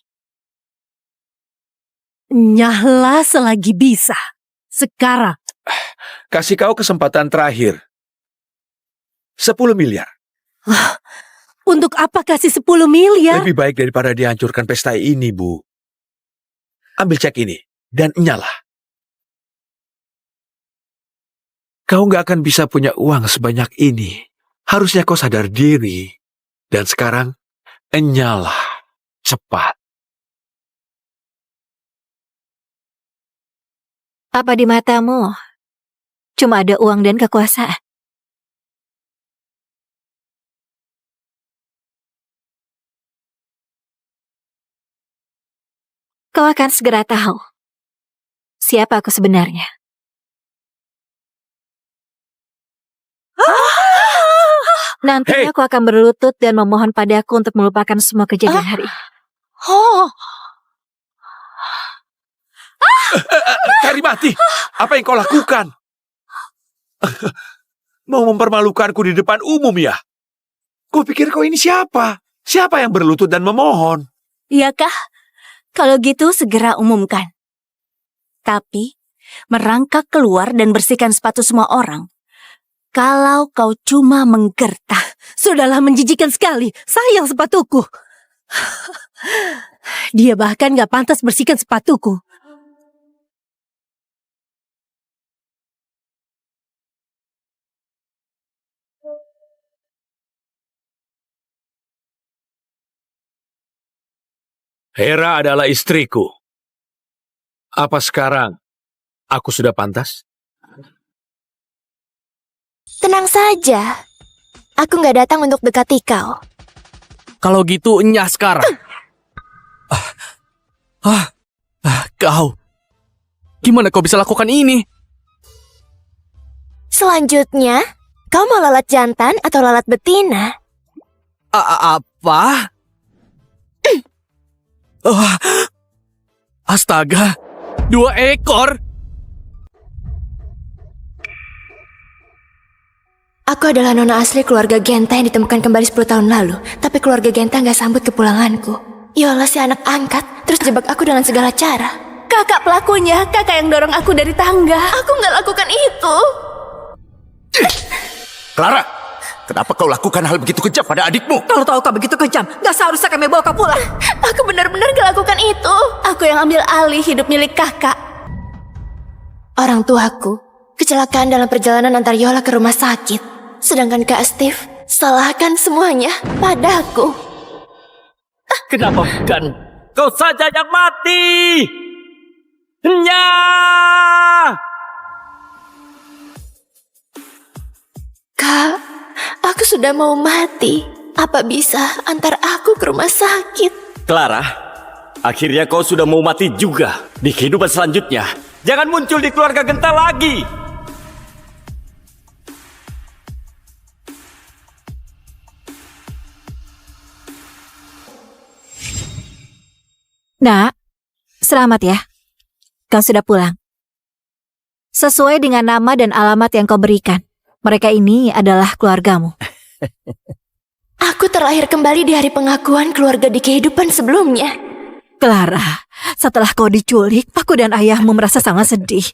Nyahlah selagi bisa. Sekarang. Kasih kau kesempatan terakhir. 10 miliar. Untuk apa kasih 10 miliar? Lebih baik daripada dihancurkan pesta ini, Bu. Ambil cek ini dan nyala. Kau nggak akan bisa punya uang sebanyak ini. Harusnya kau sadar diri. Dan sekarang, nyala. Cepat. Apa di matamu cuma ada uang dan kekuasaan? Kau akan segera tahu siapa aku sebenarnya. Nantinya aku akan berlutut dan memohon padaku untuk melupakan semua kejadian hari ini. Karimati, apa yang kau lakukan? Mau mempermalukanku di depan umum ya? Kau pikir kau ini siapa? Siapa yang berlutut dan memohon? Iyakah? Kalau gitu segera umumkan. Tapi merangkak keluar dan bersihkan sepatu semua orang. Kalau kau cuma menggertah, Sudahlah, menjijikan sekali. Sayang sepatuku. Dia bahkan gak pantas bersihkan sepatuku. Hera adalah istriku. Apa sekarang aku sudah pantas? Tenang saja. Aku nggak datang untuk dekati kau. Kalau gitu nyah sekarang. Kau. Gimana kau bisa lakukan ini? Selanjutnya, kau mau lalat jantan atau lalat betina? Apa? Astaga, 2 ekor. Aku adalah nona asli keluarga Genta yang ditemukan kembali 10 tahun lalu. Tapi keluarga Genta nggak sambut kepulanganku. Yola si anak angkat, terus jebak aku dengan segala cara. Kakak pelakunya, kakak yang dorong aku dari tangga. Aku nggak lakukan itu. Clara, kenapa kau lakukan hal begitu kejam pada adikmu? Kalau tahu kau begitu kejam, gak seharusnya kami bawa kau pulang. Aku benar-benar gak lakukan itu. Aku yang ambil alih hidup milik kakak. Orang tuaku kecelakaan dalam perjalanan antar Yola ke rumah sakit. Sedangkan Kak Steve salahkan semuanya padaku. Kenapa bukan kau saja yang mati? Nyah! Kak, aku sudah mau mati. Apa bisa antar aku ke rumah sakit? Clara, akhirnya kau sudah mau mati juga. Di kehidupan selanjutnya, jangan muncul di keluarga Genta lagi. Nak, selamat ya. Kau sudah pulang. Sesuai dengan nama dan alamat yang kau berikan. Mereka ini adalah keluargamu. Aku terlahir kembali di hari pengakuan keluarga di kehidupan sebelumnya. Clara, setelah kau diculik, aku dan ayahmu merasa sangat sedih.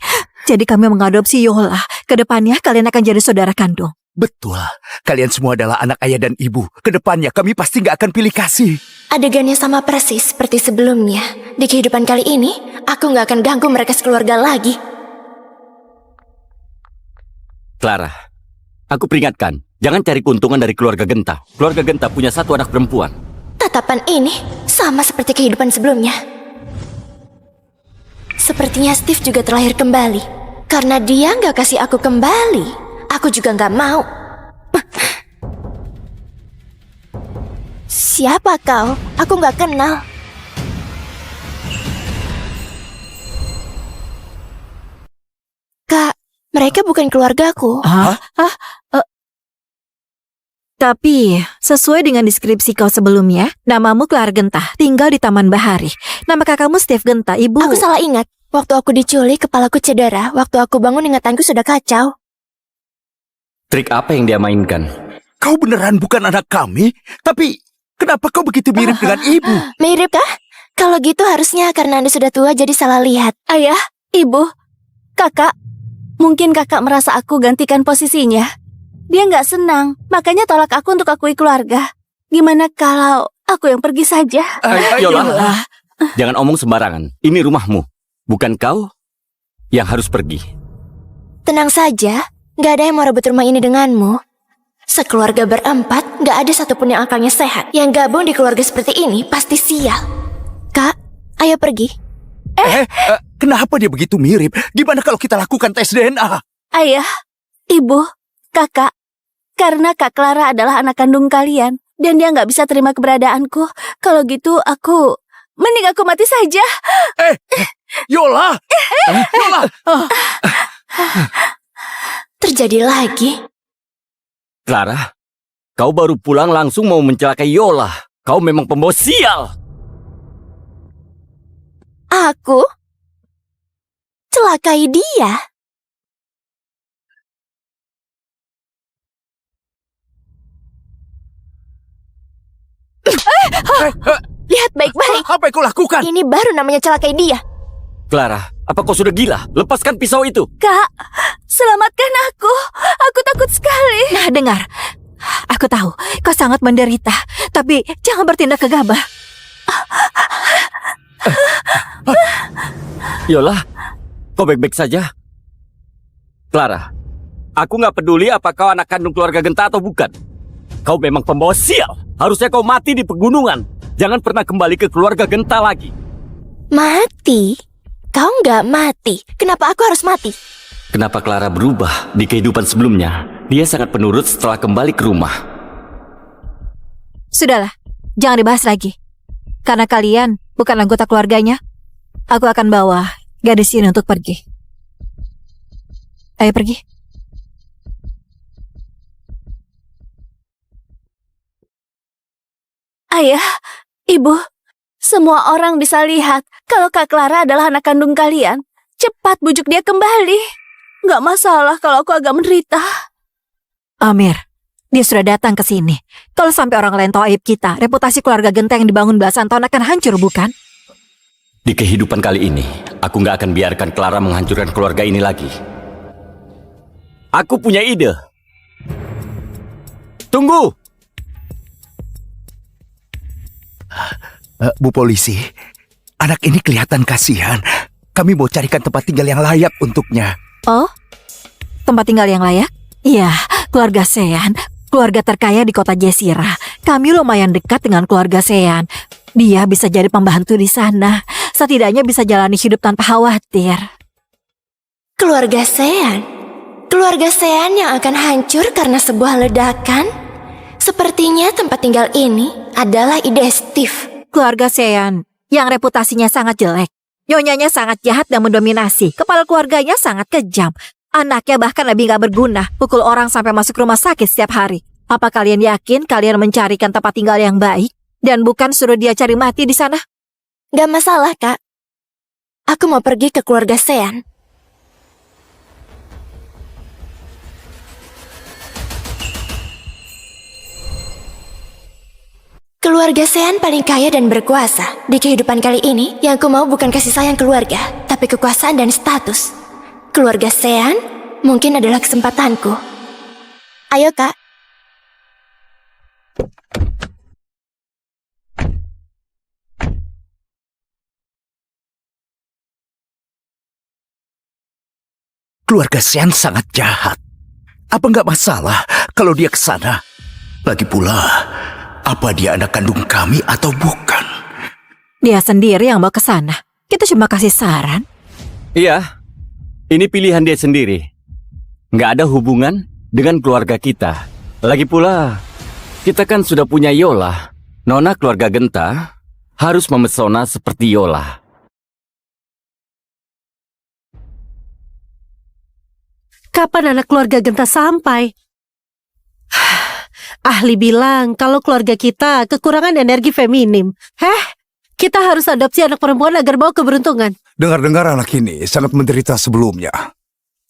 Jadi kami mengadopsi Yola. Kedepannya kalian akan jadi saudara kandung. Betul, kalian semua adalah anak ayah dan ibu. Kedepannya kami pasti gak akan pilih kasih. Adegannya sama persis seperti sebelumnya. Di kehidupan kali ini, aku gak akan ganggu mereka sekeluarga lagi. Clara, aku peringatkan, jangan cari keuntungan dari keluarga Genta. Keluarga Genta punya 1 anak perempuan. Tatapan ini sama seperti kehidupan sebelumnya. Sepertinya Steve juga terlahir kembali. Karena dia gak kasih aku kembali, aku juga gak mau. Siapa kau? Aku gak kenal. Kak, mereka bukan keluargaku. Tapi, sesuai dengan deskripsi kau sebelumnya, namamu Clara Genta, tinggal di Taman Bahari. Nama kakakmu Steve Genta, ibu... Aku salah ingat. Waktu aku diculik, kepalaku cedera. Waktu aku bangun, ingatanku sudah kacau. Trik apa yang dia mainkan? Kau beneran bukan anak kami? Tapi, kenapa kau begitu mirip dengan ibu? Mirip kah? Kalau gitu harusnya karena Anda sudah tua jadi salah lihat. Ayah, ibu, kakak. Mungkin kakak merasa aku gantikan posisinya. Dia nggak senang, makanya tolak aku untuk akui keluarga. Gimana kalau aku yang pergi saja? Yola, jangan omong sembarangan. Ini rumahmu, bukan kau yang harus pergi. Tenang saja, nggak ada yang mau rebut rumah ini denganmu. Sekeluarga berempat, nggak ada satupun yang akalnya sehat. Yang gabung di keluarga seperti ini pasti sial. Kak, ayo pergi. Kenapa dia begitu mirip? Gimana kalau kita lakukan tes DNA? Ayah, ibu, kakak. Karena Kak Clara adalah anak kandung kalian. Dan dia nggak bisa terima keberadaanku. Kalau gitu mending aku mati saja. Yola! Yola! Terjadi lagi. Clara, kau baru pulang langsung mau mencelakai Yola. Kau memang pembawa sial. Aku? Celakai dia? Lihat baik-baik. Apa yang kau lakukan? Ini baru namanya celakai dia. Clara, apa kau sudah gila? Lepaskan pisau itu. Kak, selamatkan aku. Aku takut sekali. Nah, dengar. Aku tahu kau sangat menderita, tapi jangan bertindak gegabah. Yola, kau baik-baik saja? Clara, aku nggak peduli apa kau anak kandung keluarga Genta atau bukan. Kau memang pembawa sial. Harusnya kau mati di pegunungan. Jangan pernah kembali ke keluarga Genta lagi. Mati? Kau nggak mati. Kenapa aku harus mati? Kenapa Clara berubah di kehidupan sebelumnya? Dia sangat penurut setelah kembali ke rumah. Sudahlah, jangan dibahas lagi. Karena kalian bukan anggota keluarganya, aku akan bawa gadis ini untuk pergi. Ayo pergi. Ayah, Ibu, semua orang bisa lihat kalau Kak Clara adalah anak kandung kalian. Cepat bujuk dia kembali. Nggak masalah kalau aku agak menderita. Amir, dia sudah datang ke sini. Kalau sampai orang lain tahu aib kita, reputasi keluarga Genta yang dibangun belasan tahun akan hancur, bukan? Di kehidupan kali ini, aku nggak akan biarkan Clara menghancurkan keluarga ini lagi. Aku punya ide. Tunggu! Bu polisi, anak ini kelihatan kasihan. Kami mau carikan tempat tinggal yang layak untuknya. Oh, tempat tinggal yang layak? Iya, keluarga Sean, keluarga terkaya di kota Jezira. Kami lumayan dekat dengan keluarga Sean. Dia bisa jadi pembantu di sana. Setidaknya bisa jalani hidup tanpa khawatir. Keluarga Sean? Keluarga Sean yang akan hancur karena sebuah ledakan? Sepertinya tempat tinggal ini adalah ide Steve. Keluarga Sean yang reputasinya sangat jelek. Nyonyanya sangat jahat dan mendominasi. Kepala keluarganya sangat kejam. Anaknya bahkan lebih gak berguna. Pukul orang sampai masuk rumah sakit setiap hari. Apa kalian yakin kalian mencarikan tempat tinggal yang baik? Dan bukan suruh dia cari mati di sana? Gak masalah, Kak. Aku mau pergi ke keluarga Sean. Keluarga Sean paling kaya dan berkuasa. Di kehidupan kali ini, yang aku mau bukan kasih sayang keluarga, tapi kekuasaan dan status. Keluarga Sean mungkin adalah kesempatanku. Ayo, Kak. Keluarga Sean sangat jahat. Apa nggak masalah kalau dia ke sana? Lagi pula, apa dia anak kandung kami atau bukan? Dia sendiri yang mau ke sana. Kita cuma kasih saran. Iya, ini pilihan dia sendiri. Nggak ada hubungan dengan keluarga kita. Lagi pula, kita kan sudah punya Yola. Nona keluarga Genta harus memesona seperti Yola. Kapan anak keluarga Genta sampai? Ahli bilang kalau keluarga kita kekurangan energi feminim. Kita harus adopsi anak perempuan agar bawa keberuntungan. Dengar-dengar anak ini sangat menderita sebelumnya.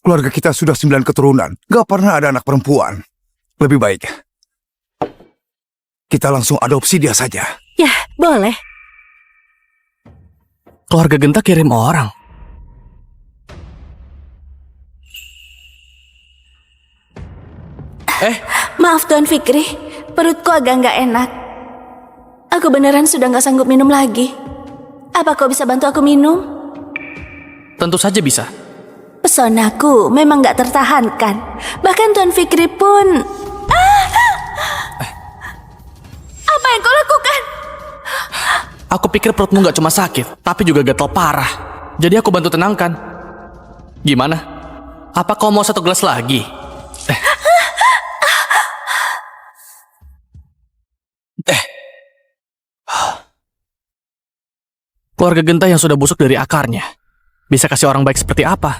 Keluarga kita sudah 9 keturunan. Gak pernah ada anak perempuan. Lebih baik kita langsung adopsi dia saja. Ya, boleh. Keluarga Genta kirim orang. Maaf Tuan Fikri, perutku agak nggak enak. Aku beneran sudah nggak sanggup minum lagi. Apa kau bisa bantu aku minum? Tentu saja bisa. Pesonaku memang nggak tertahankan. Bahkan Tuan Fikri pun... Apa yang kau lakukan? Aku pikir perutmu nggak cuma sakit, tapi juga gatal parah. Jadi aku bantu tenangkan. Gimana? Apa kau mau satu gelas lagi? Keluarga Genta yang sudah busuk dari akarnya. Bisa kasih orang baik seperti apa?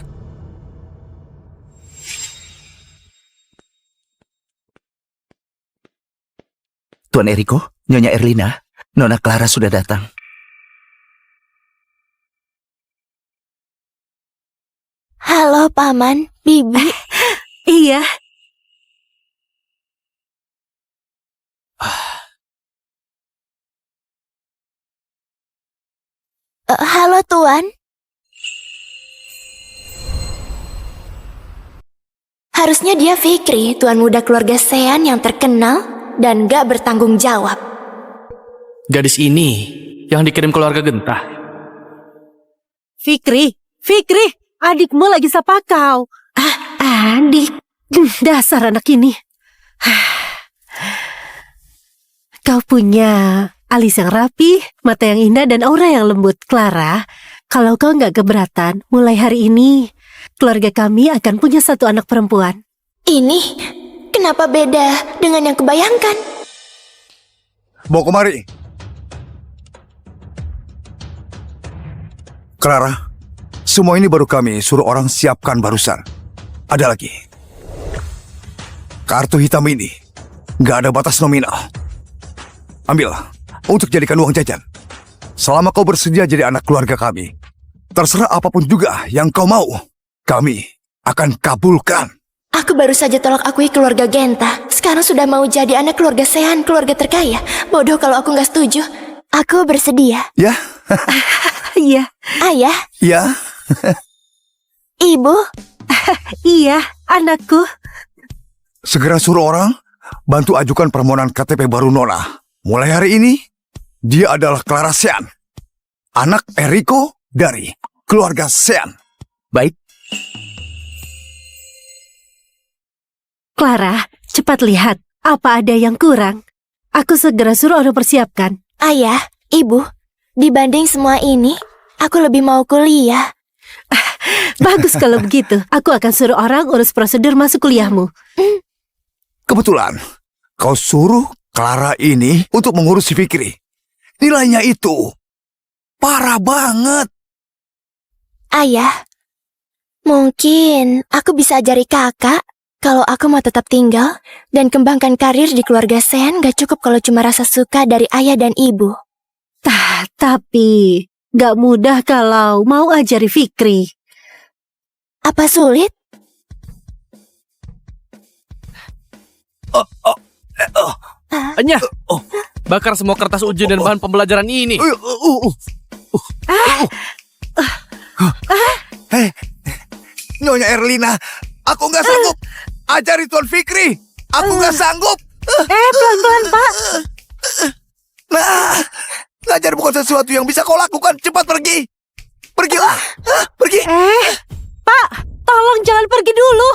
Tuan Eriko, Nyonya Erlina, Nona Clara sudah datang. Halo, Paman, Bibi. Iya. Halo, Tuan. Harusnya dia Fikri, tuan muda keluarga Sean yang terkenal dan gak bertanggung jawab. Gadis ini yang dikirim keluarga Genta. Fikri, adikmu lagi sapa kau. Adik, dasar anak ini. Kau punya alis yang rapi, mata yang indah, dan aura yang lembut. Clara, kalau kau nggak keberatan, mulai hari ini keluarga kami akan punya satu anak perempuan. Ini kenapa beda dengan yang kebayangkan? Bawa kemari. Clara, semua ini baru kami suruh orang siapkan barusan. Ada lagi. Kartu hitam ini nggak ada batas nominal. Ambil untuk jadikan uang jajan. Selama kau bersedia jadi anak keluarga kami, terserah apapun juga yang kau mau, kami akan kabulkan. Aku baru saja tolak akui keluarga Genta. Sekarang sudah mau jadi anak keluarga Sean, keluarga terkaya. Bodoh kalau aku nggak setuju. Aku bersedia. Ya? Iya. Ayah? Ya? Ibu? Iya, anakku. Segera suruh orang bantu ajukan permohonan KTP baru Nona. Mulai hari ini, dia adalah Clara Sean, anak Eriko dari keluarga Sean. Baik. Clara, cepat lihat. Apa ada yang kurang? Aku segera suruh orang persiapkan. Ayah, ibu, dibanding semua ini, aku lebih mau kuliah. Bagus kalau begitu. Aku akan suruh orang urus prosedur masuk kuliahmu. Kebetulan, kau suruh Clara ini untuk mengurus si Fikri. Nilainya itu parah banget. Ayah, mungkin aku bisa ajari kakak. Kalau aku mau tetap tinggal dan kembangkan karir di keluarga Sean, gak cukup kalau cuma rasa suka dari ayah dan ibu. Tapi gak mudah kalau mau ajari Fikri. Apa sulit? Anya, bakar semua kertas ujian dan bahan pembelajaran ini. Hei, Nyonya Erlina, aku nggak sanggup. Ajari Tuan Fikri, aku nggak sanggup. Pelan-pelan, Pak. Nah, ngajar bukan sesuatu yang bisa kau lakukan. Cepat pergi. Pergilah. Pergi. Pak, tolong jangan pergi dulu.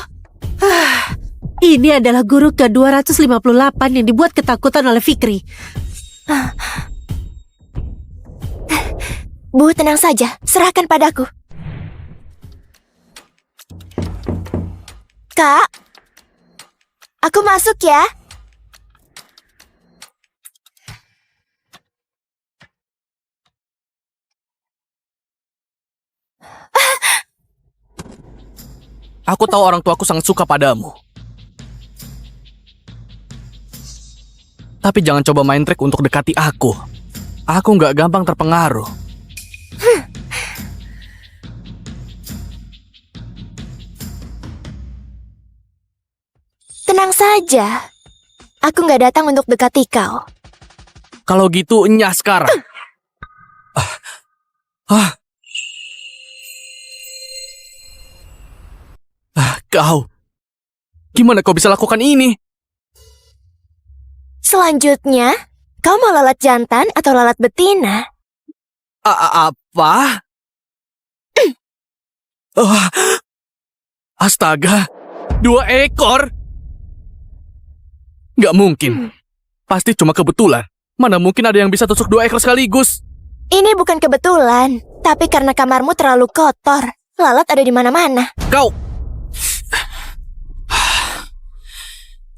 Ini adalah guru ke-258 yang dibuat ketakutan oleh Fikri. Bu, tenang saja. Serahkan padaku. Kak, aku masuk ya. Aku tahu orang tuaku sangat suka padamu. Tapi jangan coba main trik untuk dekati aku. Aku nggak gampang terpengaruh. Tenang saja. Aku nggak datang untuk dekati kau. Kalau gitu, nyah sekarang. Kau, gimana kau bisa lakukan ini? Selanjutnya, kau mau lalat jantan atau lalat betina? Apa? Astaga, 2 ekor? Gak mungkin. Pasti cuma kebetulan. Mana mungkin ada yang bisa tusuk 2 ekor sekaligus? Ini bukan kebetulan, tapi karena kamarmu terlalu kotor. Lalat ada di mana-mana.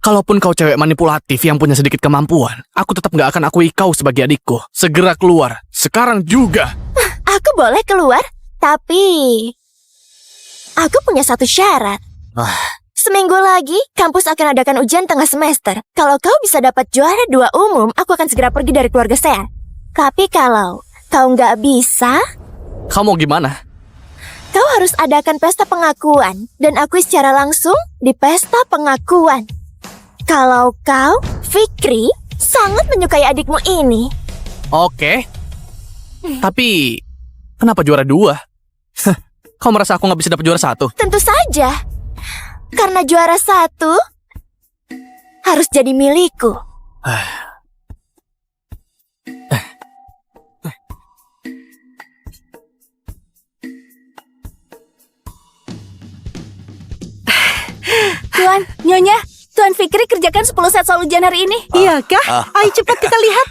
Kalaupun kau cewek manipulatif yang punya sedikit kemampuan, aku tetap gak akan akui kau sebagai adikku. Segera keluar, sekarang juga. Aku boleh keluar, tapi aku punya satu syarat. Seminggu lagi, kampus akan adakan ujian tengah semester. Kalau kau bisa dapat juara 2 umum, aku akan segera pergi dari keluarga Sean. Tapi kalau kau nggak bisa, Kau mau gimana? kau harus adakan pesta pengakuan dan akui secara langsung di pesta pengakuan. Kalau kau, Fikri, sangat menyukai adikmu ini. Oke. Tapi, kenapa juara 2? Kau merasa aku gak bisa dapat juara 1? Tentu saja. Karena juara 1 harus jadi milikku. Tuan, Nyonya, Tuan Fikri kerjakan 10 set soal ujian hari ini. Iya kah? Ayo cepat kita lihat.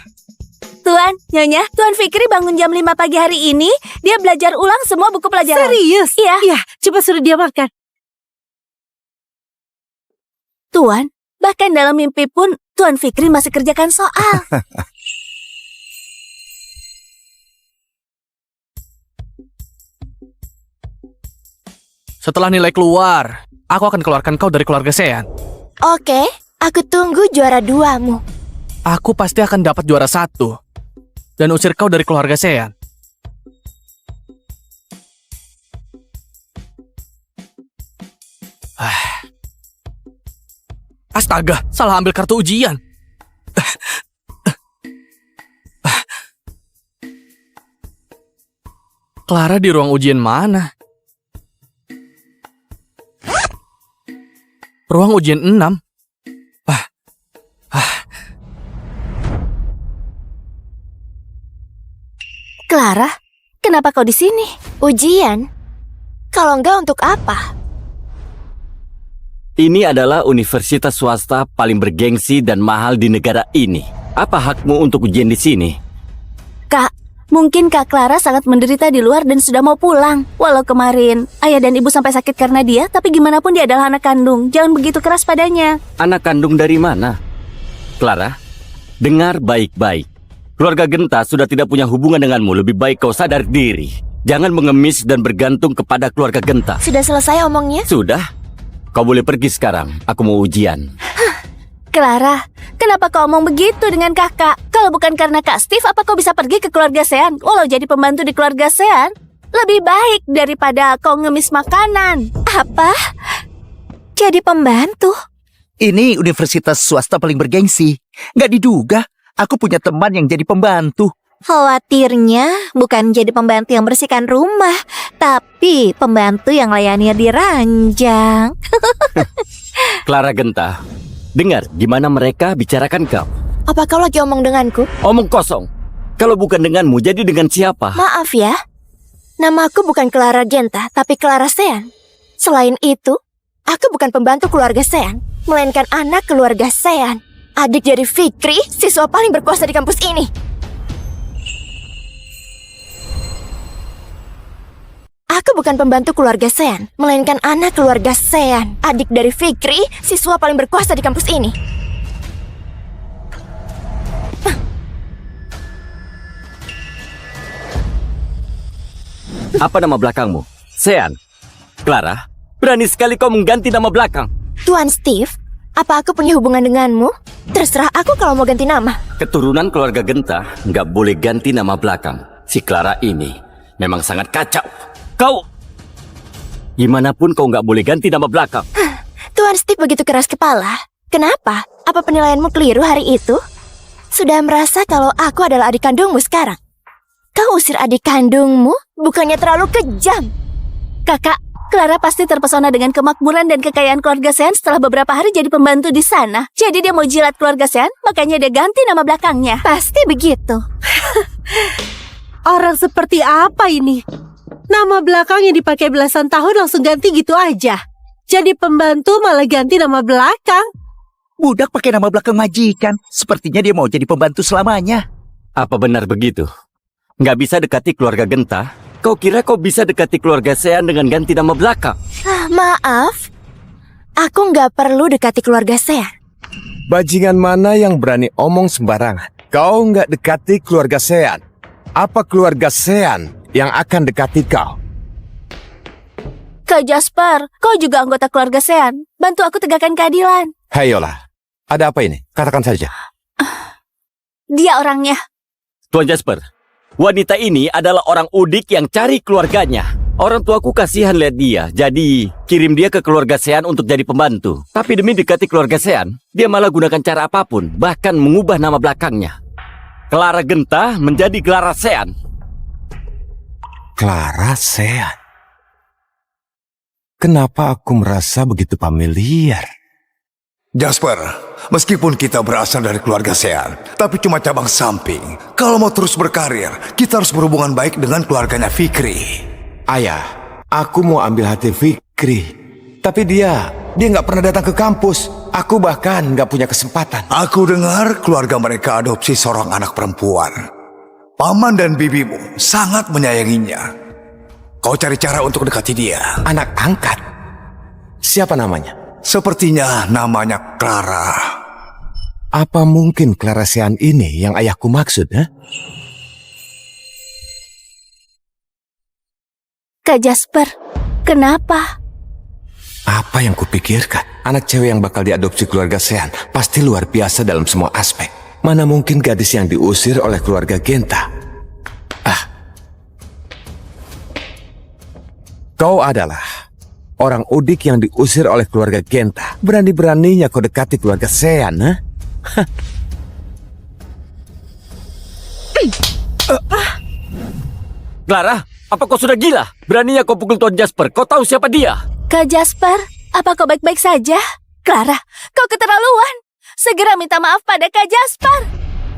Tuan, Nyonya, Tuan Fikri bangun jam 5 pagi hari ini. Dia belajar ulang semua buku pelajaran. Serius? Iya. Iya, coba suruh dia makan. Tuan, bahkan dalam mimpi pun Tuan Fikri masih kerjakan soal. Setelah nilai keluar, aku akan keluarkan kau dari keluarga Sean. Oke, aku tunggu juara 2-mu. Aku pasti akan dapat juara 1 dan usir kau dari keluarga Sean. Astaga, salah ambil kartu ujian. Clara di ruang ujian mana? Ruang ujian 6. Clara, kenapa kau di sini? Ujian? Kalau enggak untuk apa? Ini adalah universitas swasta paling bergengsi dan mahal di negara ini. Apa hakmu untuk ujian di sini? Kak, mungkin Kak Clara sangat menderita di luar dan sudah mau pulang. Walau kemarin ayah dan ibu sampai sakit karena dia, tapi gimana pun dia adalah anak kandung. Jangan begitu keras padanya. Anak kandung dari mana? Clara, dengar baik-baik. Keluarga Genta sudah tidak punya hubungan denganmu. Lebih baik kau sadar diri. Jangan mengemis dan bergantung kepada keluarga Genta. Sudah selesai omongnya? Sudah. Kau boleh pergi sekarang. Aku mau ujian. Clara, kenapa kau omong begitu dengan kakak? Kalau bukan karena Kak Steve, apa kau bisa pergi ke keluarga Sean? Walau jadi pembantu di keluarga Sean, lebih baik daripada kau ngemis makanan. Apa? Jadi pembantu? Ini universitas swasta paling bergengsi. Nggak diduga, aku punya teman yang jadi pembantu. Khawatirnya bukan jadi pembantu yang bersihkan rumah, tapi pembantu yang layani di ranjang. Clara Genta, dengar gimana mereka bicarakan kau. Apa kau lagi omong denganku? Omong kosong. Kalau bukan denganmu, jadi dengan siapa? Maaf ya. Namaku bukan Clara Genta, tapi Clara Sean. Selain itu, aku bukan pembantu keluarga Sean, melainkan anak keluarga Sean. Adik dari Fikri, siswa paling berkuasa di kampus ini. Aku bukan pembantu keluarga Sean, melainkan anak keluarga Sean. Adik dari Fikri, siswa paling berkuasa di kampus ini. Apa nama belakangmu? Sean. Clara, berani sekali kau mengganti nama belakang. Tuan Steve, apa aku punya hubungan denganmu? Terserah aku kalau mau ganti nama. Keturunan keluarga Genta nggak boleh ganti nama belakang. Si Clara ini memang sangat kacau. Kau, gimana pun kau nggak boleh ganti nama belakang. Tuan Steve begitu keras kepala. Kenapa? Apa penilaianmu keliru hari itu? Sudah merasa kalau aku adalah adik kandungmu sekarang? Kau usir adik kandungmu? Bukannya terlalu kejam? Kakak, Clara pasti terpesona dengan kemakmuran dan kekayaan keluarga Sean setelah beberapa hari jadi pembantu di sana. Jadi dia mau jilat keluarga Sean, makanya dia ganti nama belakangnya. Pasti begitu. Orang seperti apa ini? Nama belakang yang dipakai belasan tahun langsung ganti gitu aja. Jadi pembantu malah ganti nama belakang. Budak pakai nama belakang majikan. Sepertinya dia mau jadi pembantu selamanya. Apa benar begitu? Nggak bisa dekati keluarga Genta? Kau kira kau bisa dekati keluarga Sean dengan ganti nama belakang? Maaf, aku nggak perlu dekati keluarga Sean. Bajingan mana yang berani omong sembarangan? Kau nggak dekati keluarga Sean. Apa keluarga Sean yang akan dekati kau? Kak Jasper, kau juga anggota keluarga Sean. Bantu aku tegakkan keadilan. Hai Yola, ada apa ini? Katakan saja. Dia orangnya. Tuan Jasper, wanita ini adalah orang udik yang cari keluarganya. Orang tuaku kasihan lihat dia, jadi kirim dia ke keluarga Sean untuk jadi pembantu. Tapi demi dekati keluarga Sean, dia malah gunakan cara apapun, bahkan mengubah nama belakangnya. Clara Genta menjadi Clara Sean. Clara Sean. kenapa aku merasa begitu familiar? Jasper, meskipun kita berasal dari keluarga Sean, tapi cuma cabang samping. Kalau mau terus berkarir, kita harus berhubungan baik dengan keluarganya Fikri. Ayah, aku mau ambil hati Fikri. Tapi dia nggak pernah datang ke kampus. Aku bahkan nggak punya kesempatan. Aku dengar keluarga mereka adopsi seorang anak perempuan. Paman dan bibimu sangat menyayanginya. Kau cari cara untuk dekati dia. Anak angkat? Siapa namanya? Sepertinya namanya Clara. Apa mungkin Clara Sean ini yang ayahku maksud, ha? Kak Jasper, kenapa? Apa yang kupikirkan? Anak cewek yang bakal diadopsi keluarga Sean pasti luar biasa dalam semua aspek. Mana mungkin gadis yang diusir oleh keluarga Genta? Kau adalah orang udik yang diusir oleh keluarga Genta. Berani-beraninya kau dekati keluarga Sean, ha? Clara, apa kau sudah gila? Beraninya kau pukul Tuan Jasper. Kau tahu siapa dia? Kak Jasper, apa kau baik-baik saja? Clara, kau keterlaluan. Segera minta maaf pada Kak Jasper.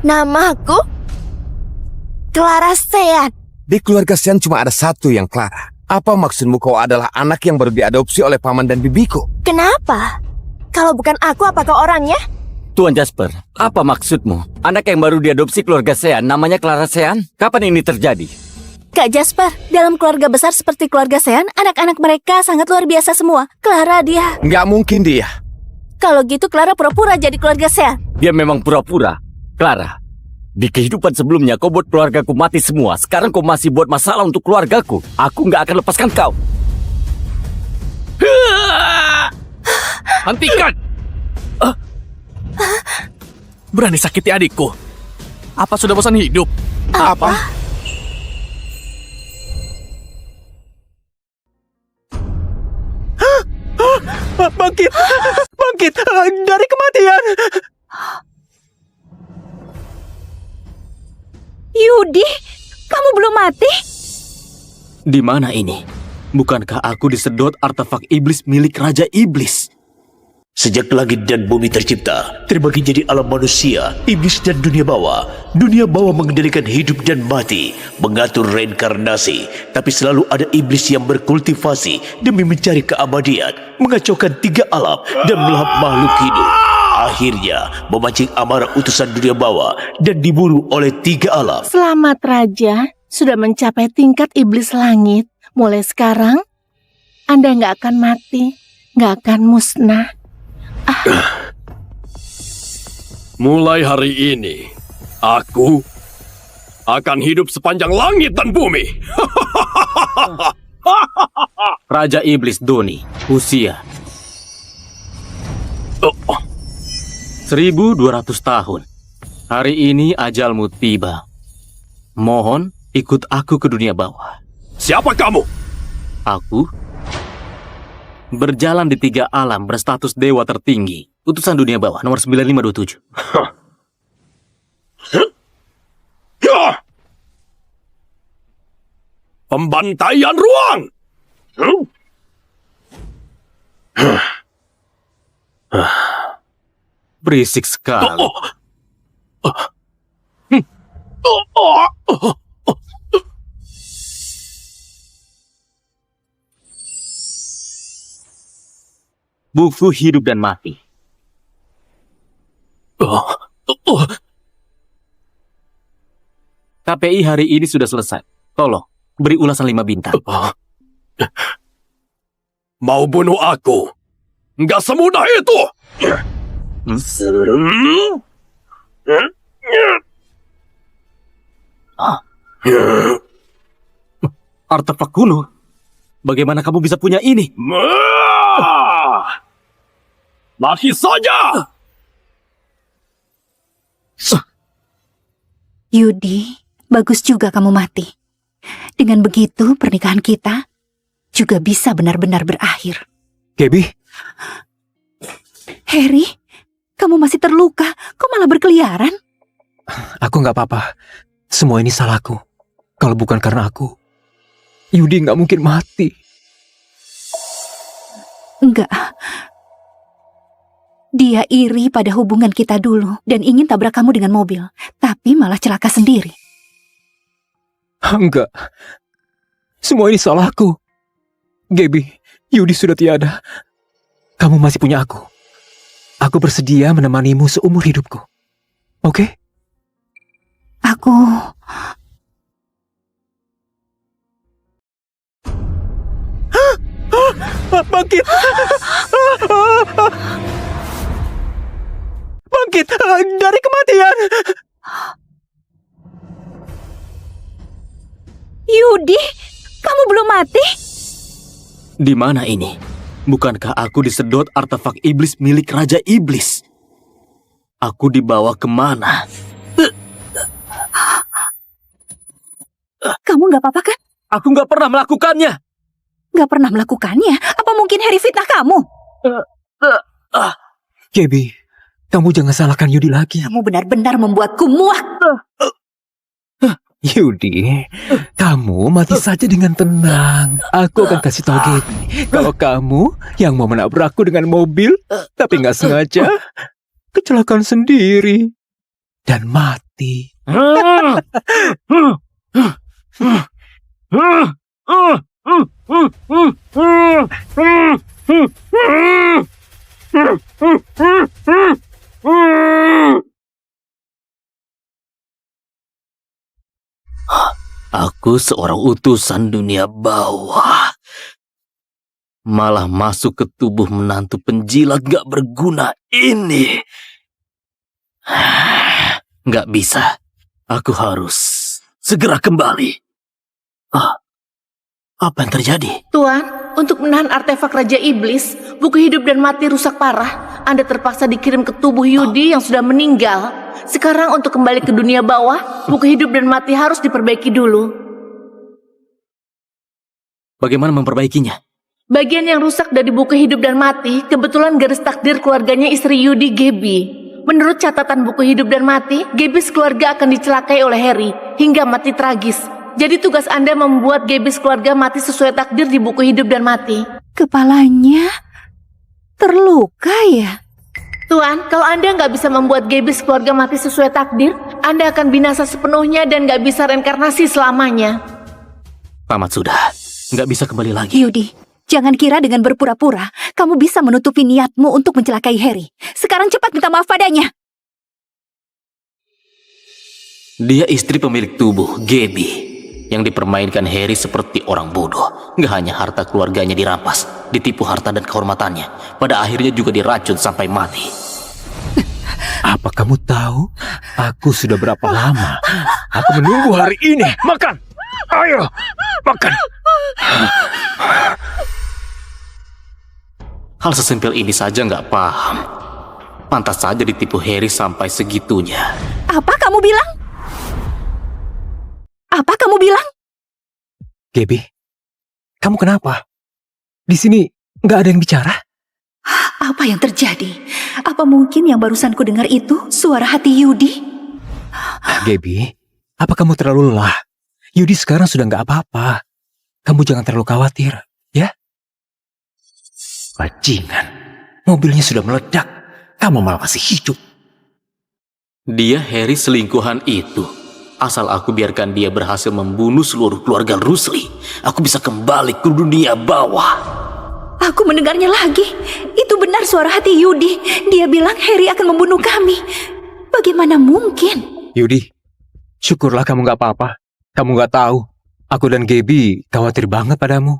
Namaku Clara Sean. Di keluarga Sean cuma ada satu yang Clara. Apa maksudmu kau adalah anak yang baru diadopsi oleh paman dan bibiku? Kenapa? Kalau bukan aku, apa kau orangnya? Tuan Jasper, apa maksudmu? Anak yang baru diadopsi keluarga Sean namanya Clara Sean? Kapan ini terjadi? Kak Jasper, dalam keluarga besar seperti keluarga Sean, anak-anak mereka sangat luar biasa semua. Clara dia... Nggak mungkin dia. Kalau gitu Clara pura-pura jadi keluarga Sean. Dia memang pura-pura. Clara, di kehidupan sebelumnya kau buat keluargaku mati semua. Sekarang kau masih buat masalah untuk keluargaku. Aku nggak akan lepaskan kau. Hentikan! Berani sakiti adikku. Apa sudah bosan hidup? Apa? Bangkit! Bangkit! Dari kematian! Yudi, kamu belum mati? Di mana ini? Bukankah aku disedot artefak iblis milik Raja Iblis? Sejak langit dan bumi tercipta, terbagi jadi alam manusia, iblis dan dunia bawah. Dunia bawah mengendalikan hidup dan mati, mengatur reinkarnasi. Tapi selalu ada iblis yang berkultivasi demi mencari keabadian, mengacaukan 3 alam dan melahap makhluk hidup. Akhirnya memancing amarah utusan dunia bawah dan diburu oleh 3 alam. Selamat Raja, sudah mencapai tingkat iblis langit. Mulai sekarang, Anda nggak akan mati, nggak akan musnah. Mulai hari ini, aku akan hidup sepanjang langit dan bumi. Raja Iblis Doni, usia 1200 tahun. Hari ini ajalmu tiba. Mohon ikut aku ke dunia bawah. Siapa kamu? Aku berjalan di 3 alam berstatus dewa tertinggi. Utusan dunia bawah nomor 9527. Pembantaian ruang. Berisik sekali. Buku hidup dan mati. KPI hari ini sudah selesai. Tolong, beri ulasan 5 bintang. Mau bunuh aku? Nggak semudah itu! Artefak kuno? Bagaimana kamu bisa punya ini? Mati saja! Yudi, bagus juga kamu mati. Dengan begitu, pernikahan kita juga bisa benar-benar berakhir. Gaby? Harry, kamu masih terluka. Kok malah berkeliaran? Aku nggak apa-apa. Semua ini salahku. Kalau bukan karena aku, Yudi nggak mungkin mati. Enggak. Dia iri pada hubungan kita dulu dan ingin tabrak kamu dengan mobil, tapi malah celaka sendiri. Enggak. Semua ini salahku. Gaby, Yudi sudah tiada. Kamu masih punya aku. Aku bersedia menemanimu seumur hidupku. Oke? Aku... Bangkit! Bangkit dari kematian! Yudi, kamu belum mati? Di mana ini? Bukankah aku disedot artefak iblis milik Raja Iblis? Aku dibawa kemana? Kamu nggak apa-apa kan? Aku nggak pernah melakukannya. Nggak pernah melakukannya? Apa mungkin Harry fitnah kamu? Gaby, kamu jangan salahkan Yudi lagi. Kamu benar-benar membuatku muak. Yudi, kamu mati saja dengan tenang. Aku akan kasih tahu Gaby kalau kamu yang mau menabrakku dengan mobil, tapi nggak sengaja kecelakaan sendiri dan mati. Aku seorang utusan dunia bawah. Malah masuk ke tubuh menantu penjilat gak berguna ini. Gak bisa. Aku harus segera kembali. Apa yang terjadi? Tuan, untuk menahan artefak Raja Iblis, buku hidup dan mati rusak parah. Anda terpaksa dikirim ke tubuh Yudi yang sudah meninggal. Sekarang untuk kembali ke dunia bawah, buku hidup dan mati harus diperbaiki dulu. Bagaimana memperbaikinya? Bagian yang rusak dari buku hidup dan mati kebetulan garis takdir keluarganya istri Yudi, Gaby. Menurut catatan buku hidup dan mati, Gaby sekeluarga akan dicelakai oleh Harry hingga mati tragis. Jadi tugas Anda membuat Gaby sekeluarga mati sesuai takdir di buku hidup dan mati. Kepalanya terluka ya? Tuan, kalau Anda nggak bisa membuat Gaby sekeluarga mati sesuai takdir, Anda akan binasa sepenuhnya dan nggak bisa reinkarnasi selamanya. Tamat sudah. Nggak bisa kembali lagi. Yudi, jangan kira dengan berpura-pura kamu bisa menutupi niatmu untuk mencelakai Harry. Sekarang cepat minta maaf padanya. Dia istri pemilik tubuh, Gaby. Yang dipermainkan Harry seperti orang bodoh. Nggak hanya harta keluarganya dirampas, ditipu harta dan kehormatannya. Pada akhirnya juga diracun sampai mati. Apa kamu tahu? Aku sudah berapa lama aku menunggu hari ini. Makan! Ayo, makan! Hal sesimpel ini saja nggak paham. Pantas saja ditipu Harry sampai segitunya. Apa kamu bilang? Apa kamu bilang? Gaby, kamu kenapa? Di sini nggak ada yang bicara? Apa yang terjadi? Apa mungkin yang barusan ku dengar itu suara hati Yudi? Gaby, apa kamu terlalu lelah? Yudi sekarang sudah nggak apa-apa. Kamu jangan terlalu khawatir, ya? Bajingan, mobilnya sudah meledak. Kamu malah masih hidup. Dia Harry selingkuhan itu. Asal aku biarkan dia berhasil membunuh seluruh keluarga Rusli, aku bisa kembali ke dunia bawah. Aku mendengarnya lagi. Itu benar suara hati Yudi. Dia bilang Harry akan membunuh kami. Bagaimana mungkin? Yudi, syukurlah kamu nggak apa-apa. Kamu nggak tahu, aku dan Gaby khawatir banget padamu.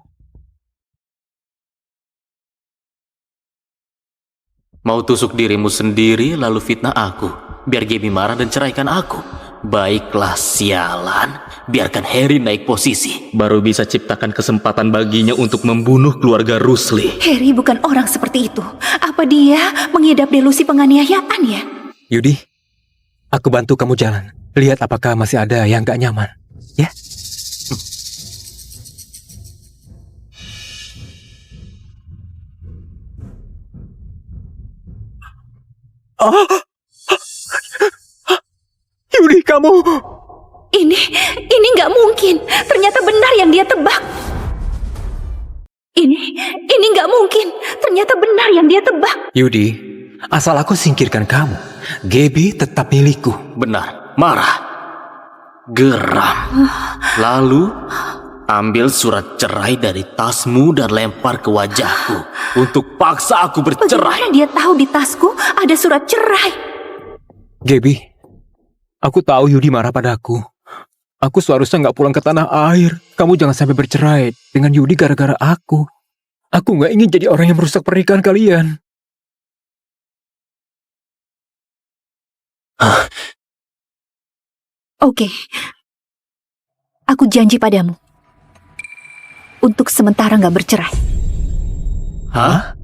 Mau tusuk dirimu sendiri lalu fitnah aku, biar Gaby marah dan ceraikan aku. Baiklah sialan, biarkan Harry naik posisi. Baru bisa ciptakan kesempatan baginya untuk membunuh keluarga Rusli. Harry bukan orang seperti itu. Apa dia mengidap delusi penganiayaan ya? Yudi, aku bantu kamu jalan. Lihat apakah masih ada yang gak nyaman, ya? Yudi, kamu... Ini nggak mungkin. Ternyata benar yang dia tebak. Ini nggak mungkin. Ternyata benar yang dia tebak. Yudi, asal aku singkirkan kamu, Gaby tetap milikku. Benar, marah, geram. Lalu ambil surat cerai dari tasmu dan lempar ke wajahku untuk paksa aku bercerai. Bagaimana dia tahu di tasku ada surat cerai? Gaby, aku tahu Yudi marah padaku. Aku seharusnya nggak pulang ke tanah air. Kamu jangan sampai bercerai dengan Yudi gara-gara aku. Aku nggak ingin jadi orang yang merusak pernikahan kalian. Oke. Aku janji padamu. Untuk sementara nggak bercerai. Hah?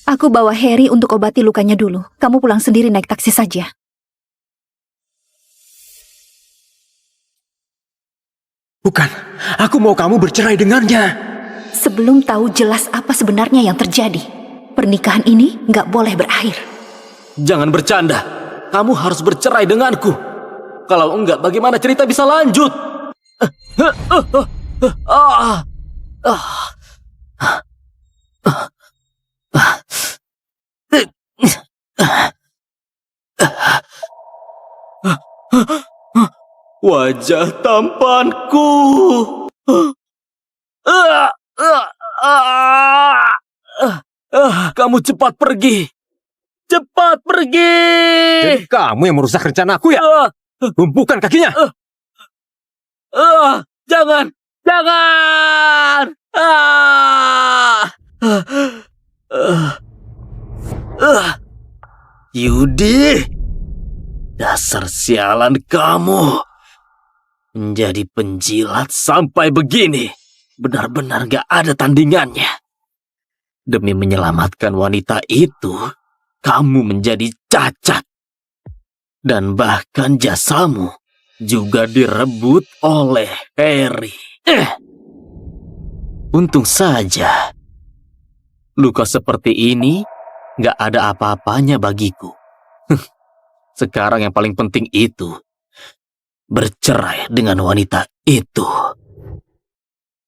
Aku bawa Harry untuk obati lukanya dulu. Kamu pulang sendiri naik taksi saja. Bukan, aku mau kamu bercerai dengannya. Sebelum tahu jelas apa sebenarnya yang terjadi, pernikahan ini nggak boleh berakhir. Jangan bercanda. Kamu harus bercerai denganku. Kalau enggak, bagaimana cerita bisa lanjut? Wajah tampanku. Kamu cepat pergi. Cepat pergi. Jadi kamu yang merusak rencanaku ya? Tumpukan kakinya. Jangan. Jangan. Yudi. Dasar sialan kamu. Menjadi penjilat sampai begini. Benar-benar gak ada tandingannya. Demi menyelamatkan wanita itu, kamu menjadi cacat. Dan bahkan jasamu juga direbut oleh Harry. Untung saja. Luka seperti ini gak ada apa-apanya bagiku. Sekarang yang paling penting itu bercerai dengan wanita itu.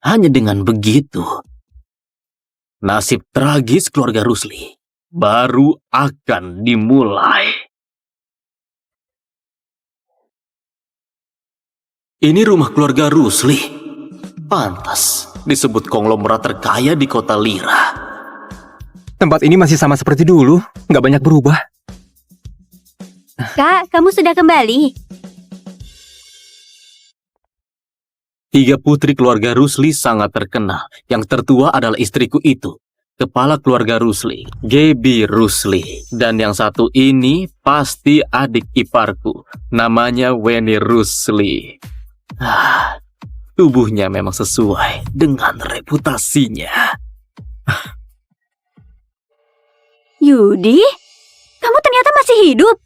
Hanya dengan begitu, nasib tragis keluarga Rusli baru akan dimulai. Ini rumah keluarga Rusli. Pantas disebut konglomerat terkaya di kota Lira. Tempat ini masih sama seperti dulu, nggak banyak berubah. Kak, kamu sudah kembali? 3 putri keluarga Rusli sangat terkenal. Yang tertua adalah istriku itu, kepala keluarga Rusli, Gaby Rusli. Dan yang satu ini pasti adik iparku, namanya Weni Rusli. Tubuhnya memang sesuai dengan reputasinya. Yudi, kamu ternyata masih hidup.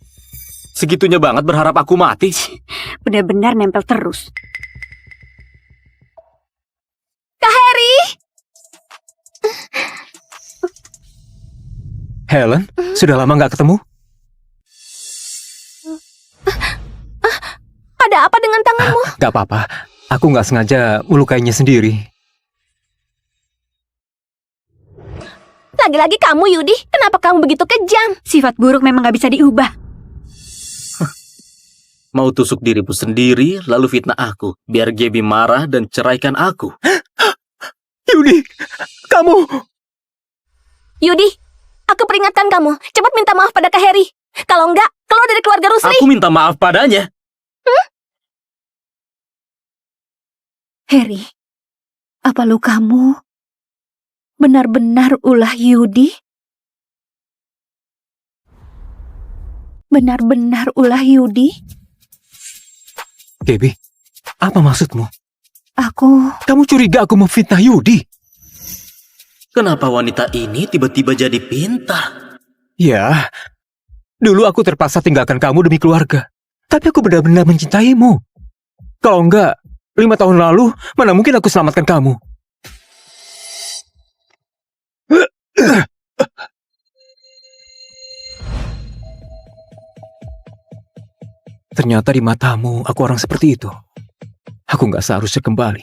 Segitunya banget berharap aku mati. Benar-benar nempel terus. Kak Harry! Helen, sudah lama nggak ketemu? Ada apa dengan tanganmu? Gak apa-apa, aku nggak sengaja melukainya sendiri. Lagi-lagi kamu, Yudi. Kenapa kamu begitu kejam? Sifat buruk memang gak bisa diubah. Mau tusuk dirimu sendiri, lalu fitnah aku, biar Gaby marah dan ceraikan aku. Yudi, kamu... Yudi, aku peringatkan kamu. Cepat minta maaf pada Kak Harry. Kalau enggak, keluar dari keluarga Rusli. Aku minta maaf padanya. Harry, apa lukamu benar-benar ulah Yudi? Benar-benar ulah Yudi? Gaby, apa maksudmu? Kamu curiga aku memfitnah Yudi? Kenapa wanita ini tiba-tiba jadi pintar? Ya, dulu aku terpaksa tinggalkan kamu demi keluarga. Tapi aku benar-benar mencintaimu. Kalau enggak, 5 tahun lalu, mana mungkin aku selamatkan kamu? Ternyata di matamu, aku orang seperti itu. Aku nggak seharusnya kembali.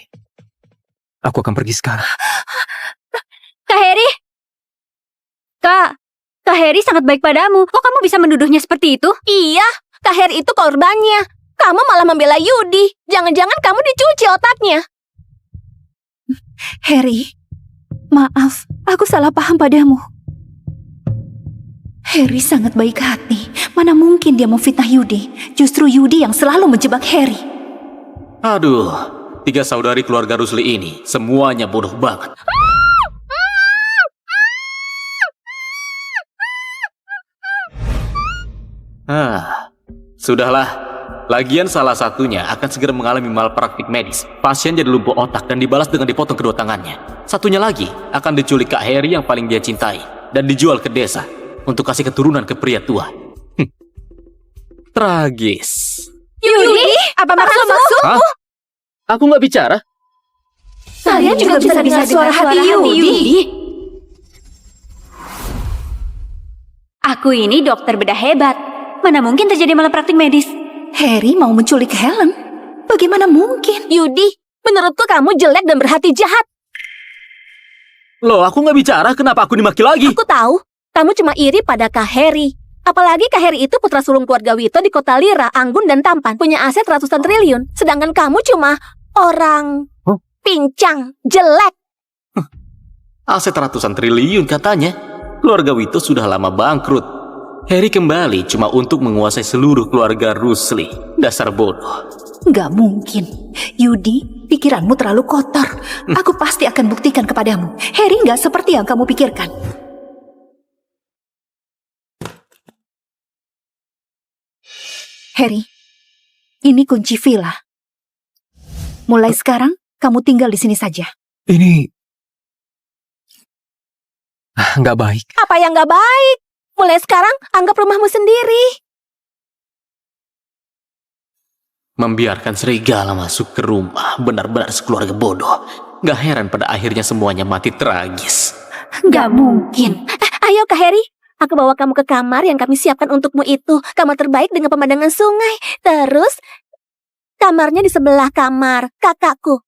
Aku akan pergi sekarang. Harry sangat baik padamu. Oh, kamu bisa menuduhnya seperti itu? Iya, Kak Harry itu korbannya. Kamu malah membela Yudi. Jangan-jangan kamu dicuci otaknya. Harry, maaf, aku salah paham padamu. Harry sangat baik hati. Mana mungkin dia memfitnah Yudi. Justru Yudi yang selalu menjebak Harry. Aduh, 3 saudari keluarga Rusli ini semuanya bodoh banget. Sudahlah. Lagian salah satunya akan segera mengalami malpraktik medis. Pasien jadi lumpuh otak dan dibalas dengan dipotong kedua tangannya. Satunya lagi akan diculik Kak Harry yang paling dia cintai dan dijual ke desa untuk kasih keturunan ke pria tua. Tragis. Yudi, apa maksudmu? Hah? Aku nggak bicara. Kalian juga bisa dengar suara hati Yudi. Aku ini dokter bedah hebat. Mana mungkin terjadi malpraktik medis? Harry mau menculik Helen? Bagaimana mungkin? Yudi, menurutku kamu jelek dan berhati jahat. Loh, aku nggak bicara. Kenapa aku dimaki lagi? Aku tahu, kamu cuma iri pada Kak Harry. Apalagi Kak Harry itu putra sulung keluarga Wito di kota Lira, anggun dan tampan. Punya aset ratusan triliun. Sedangkan kamu cuma orang pincang, jelek. Aset ratusan triliun katanya. Keluarga Wito sudah lama bangkrut. Harry kembali cuma untuk menguasai seluruh keluarga Rusli. Dasar bodoh. Nggak mungkin. Yudi, pikiranmu terlalu kotor. Aku pasti akan buktikan kepadamu. Harry nggak seperti yang kamu pikirkan. Harry, ini kunci villa. Mulai sekarang, kamu tinggal di sini saja. Ini nggak baik. Apa yang nggak baik? Mulai sekarang, anggap rumahmu sendiri. Membiarkan serigala masuk ke rumah, benar-benar sekeluarga bodoh. Gak heran pada akhirnya semuanya mati tragis. Nggak mungkin. Ayo Kak Harry, aku bawa kamu ke kamar yang kami siapkan untukmu itu. Kamar terbaik dengan pemandangan sungai. Terus, kamarnya di sebelah kamar kakakku.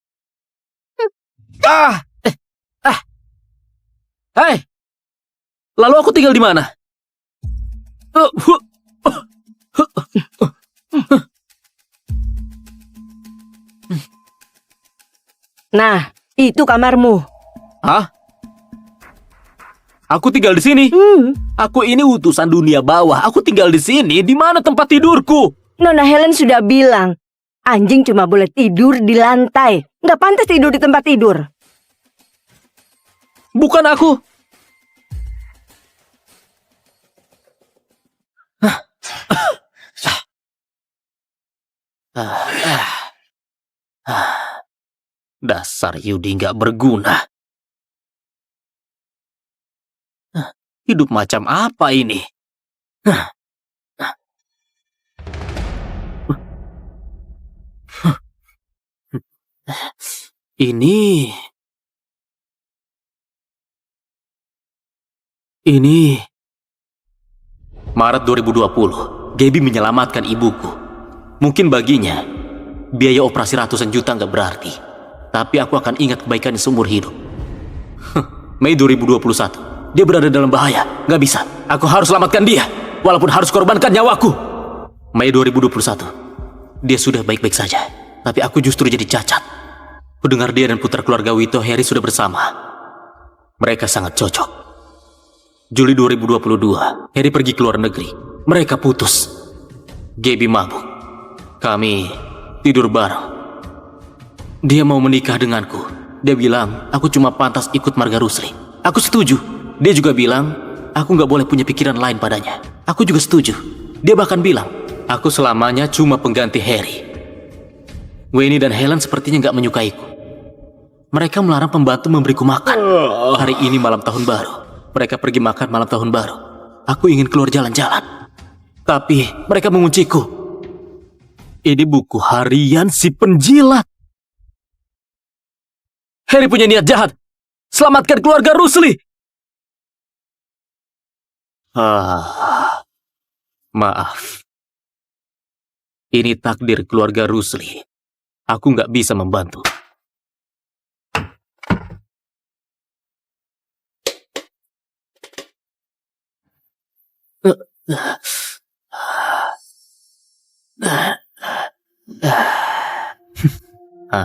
Hei, lalu aku tinggal di mana? Nah, itu kamarmu. Hah? Aku tinggal di sini. Aku ini utusan dunia bawah. Aku tinggal di sini. Di mana tempat tidurku? Nona Helen sudah bilang, anjing cuma boleh tidur di lantai. Nggak pantas tidur di tempat tidur. Bukan aku. Dasar Yudi nggak berguna. Hidup macam apa ini? Ini Maret 2020, Gaby menyelamatkan ibuku. Mungkin baginya biaya operasi ratusan juta nggak berarti, tapi aku akan ingat kebaikannya seumur hidup. Mei 2021, dia berada dalam bahaya. Nggak bisa, aku harus selamatkan dia, walaupun harus korbankan nyawaku. Mei 2021, dia sudah baik-baik saja, tapi aku justru jadi cacat. Ku dengar dia dan putra keluarga Wito, Harry, sudah bersama. Mereka sangat cocok. Juli 2022, Harry pergi ke luar negeri. Mereka putus. Gaby mabuk. Kami tidur bareng. Dia mau menikah denganku. Dia bilang, aku cuma pantas ikut marga Rusli. Aku setuju. Dia juga bilang, aku nggak boleh punya pikiran lain padanya. Aku juga setuju. Dia bahkan bilang, aku selamanya cuma pengganti Harry. Wayne dan Helen sepertinya nggak menyukaiku. Mereka melarang pembantu memberiku makan. Hari ini malam tahun baru. Mereka pergi makan malam tahun baru. Aku ingin keluar jalan-jalan. Tapi mereka mengunciku. Ini buku harian si penjilat. Harry punya niat jahat. Selamatkan keluarga Rusli. Maaf. Ini takdir keluarga Rusli. Aku nggak bisa membantu.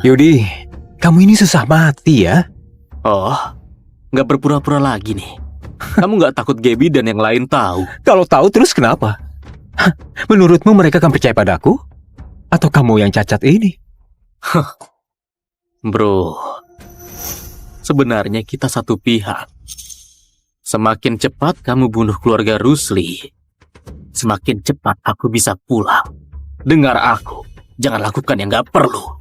Yudi, kamu ini susah mati ya? Oh, nggak berpura-pura lagi nih. Kamu nggak takut Gaby dan yang lain tahu? Kalau tahu terus kenapa? Menurutmu mereka akan percaya padaku? Atau kamu yang cacat ini? Bro, sebenarnya kita satu pihak. Semakin cepat kamu bunuh keluarga Rusli, semakin cepat aku bisa pulang. Dengar aku, jangan lakukan yang gak perlu.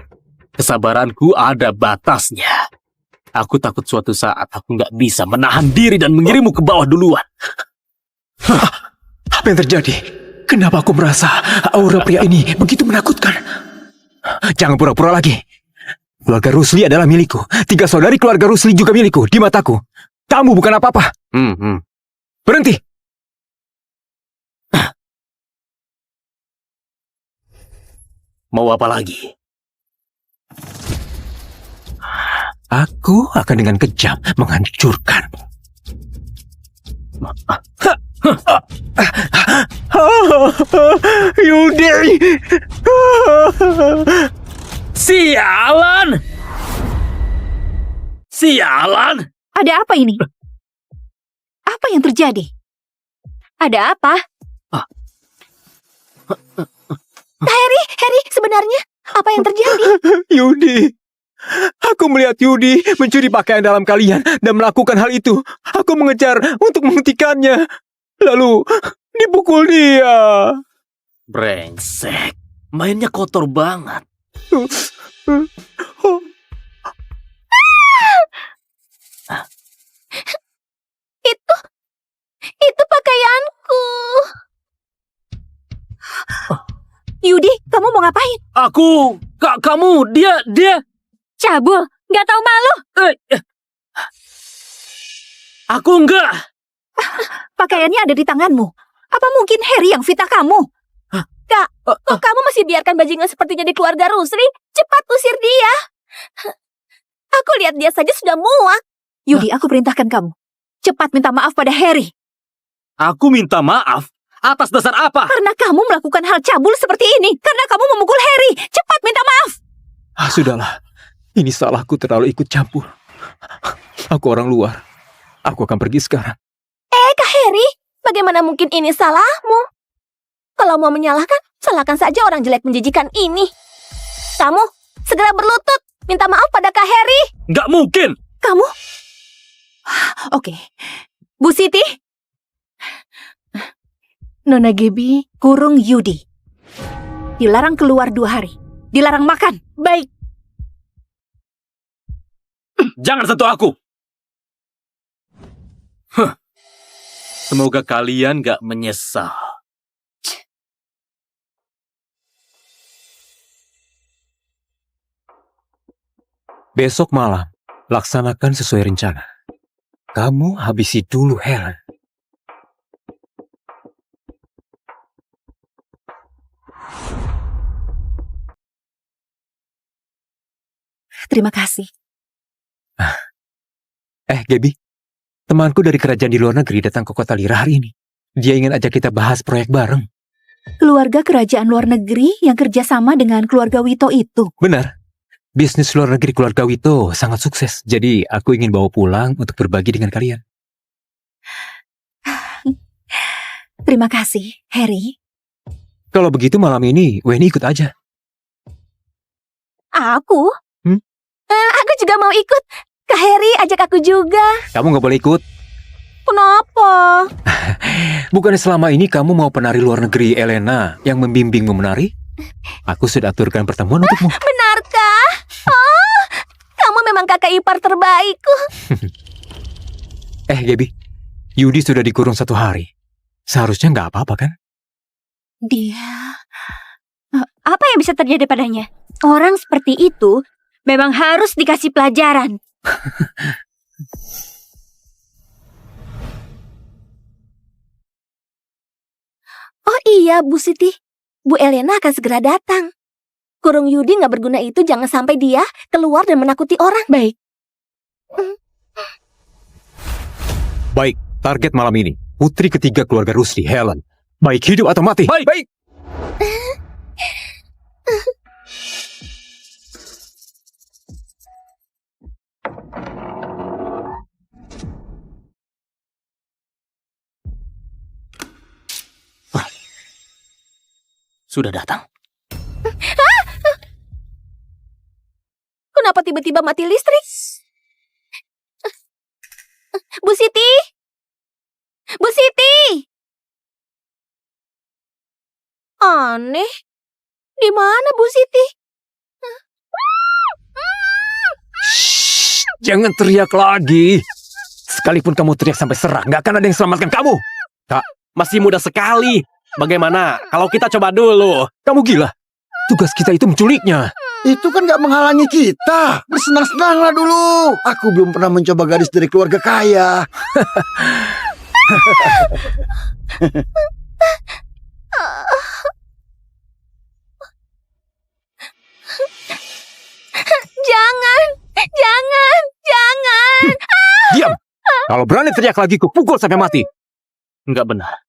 Kesabaranku ada batasnya. Aku takut suatu saat aku gak bisa menahan diri dan mengirimmu ke bawah duluan. Apa yang terjadi? Kenapa aku merasa aura pria ini begitu menakutkan? Jangan pura-pura lagi. Keluarga Rusli adalah milikku. 3 saudari keluarga Rusli juga milikku di mataku. Kamu bukan apa-apa. Berhenti. Mau apa lagi? Aku akan dengan kejam menghancurkanmu. Yudi! Sialan! Sialan! Ada apa ini? Apa yang terjadi? Ada apa? Harry, sebenarnya apa yang terjadi? Yudi, aku melihat Yudi mencuri pakaian dalam kalian dan melakukan hal itu. Aku mengejar untuk menghentikannya. Lalu dipukul dia. Brengsek, mainnya kotor banget. Itu pakaianku. Yudi, kamu mau ngapain? Kamu, dia. Cabul, nggak tahu malu. Aku enggak. Pakaiannya ada di tanganmu. Apa mungkin Harry yang fitnah kamu? Kak, kok kamu masih biarkan bajingan sepertinya di keluarga Rusli? Cepat usir dia. Aku lihat dia saja sudah muak. Yudi, aku perintahkan kamu. Cepat minta maaf pada Harry. Aku minta maaf? Atas dasar apa? Karena kamu melakukan hal cabul seperti ini. Karena kamu memukul Harry. Cepat minta maaf. Sudahlah. Ini salahku terlalu ikut campur. Aku orang luar. Aku akan pergi sekarang. Kak Harry, bagaimana mungkin ini salahmu? Kalau mau menyalahkan, salahkan saja orang jelek menjijikan ini. Kamu, segera berlutut. Minta maaf pada Kak Harry. Nggak mungkin. Kamu? Oke. Bu Siti? Nona Gaby kurung Yudi. Dilarang keluar 2 hari. Dilarang makan. Baik. Jangan sentuh aku. Semoga kalian gak menyesal. Besok malam, laksanakan sesuai rencana. Kamu habisi dulu Helen. Terima kasih. Gaby, temanku dari kerajaan di luar negeri datang ke kota Lira hari ini. Dia ingin ajak kita bahas proyek bareng. Keluarga kerajaan luar negeri yang kerjasama dengan keluarga Wito itu. Benar. Bisnis luar negeri keluarga Wito sangat sukses. Jadi aku ingin bawa pulang untuk berbagi dengan kalian. Terima kasih, Harry. Kalau begitu malam ini Weni ikut aja. Aku? Aku juga mau ikut. Kak Harry ajak aku juga. Kamu gak boleh ikut. Kenapa? Bukannya selama ini kamu mau penari luar negeri Elena yang membimbingmu menari? Aku sudah aturkan pertemuan untukmu. Benarkah? Oh, kamu memang kakak ipar terbaikku. Gaby, Yudi sudah dikurung 1 hari. Seharusnya nggak apa-apa kan? Dia... Apa yang bisa terjadi padanya? Orang seperti itu memang harus dikasih pelajaran. Oh iya, Bu Siti. Bu Elena akan segera datang. Kurung Yudi nggak berguna itu jangan sampai dia keluar dan menakuti orang. Baik. Baik, target malam ini. putri ketiga keluarga Rusli, Helen. Baik hidup atau mati. Baik. Sudah datang. Kenapa tiba-tiba mati listrik? Bu Siti! Bu Siti! Aneh. Di mana Bu Siti? Jangan teriak lagi. Sekalipun kamu teriak sampai serak, nggak akan ada yang selamatkan kamu. Kak, masih muda sekali. Bagaimana kalau kita coba dulu? Kamu gila. Tugas kita itu menculiknya. Itu kan gak menghalangi kita. Bersenang-senanglah dulu. Aku belum pernah mencoba gadis dari keluarga kaya. Jangan! Diam. Kalau berani teriak lagi, kupukul sampai mati. Nggak benar.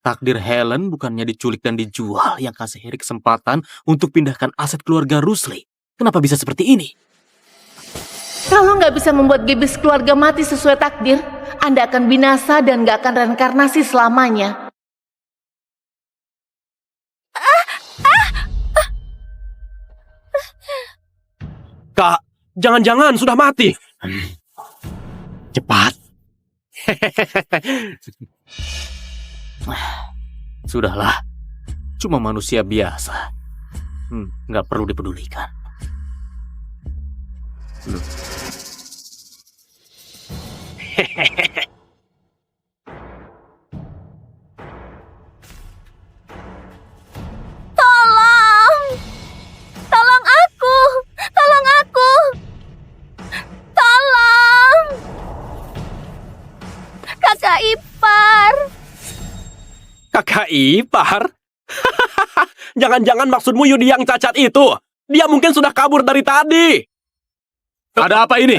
Takdir Helen bukannya diculik dan dijual yang kasih Harry kesempatan untuk pindahkan aset keluarga Rusli. Kenapa bisa seperti ini? Kalau nggak bisa membuat Gebis keluarga mati sesuai takdir, Anda akan binasa dan nggak akan reinkarnasi selamanya. Kak, jangan-jangan sudah mati. Cepat. Sudahlah, cuma manusia biasa. Nggak perlu dipedulikan. Tolong! Tolong aku! Tolong aku! Tolong! Kakak ipar! Kakak ipar? Jangan-jangan maksudmu Yudi yang cacat itu? Dia mungkin sudah kabur dari tadi. Ada apa ini?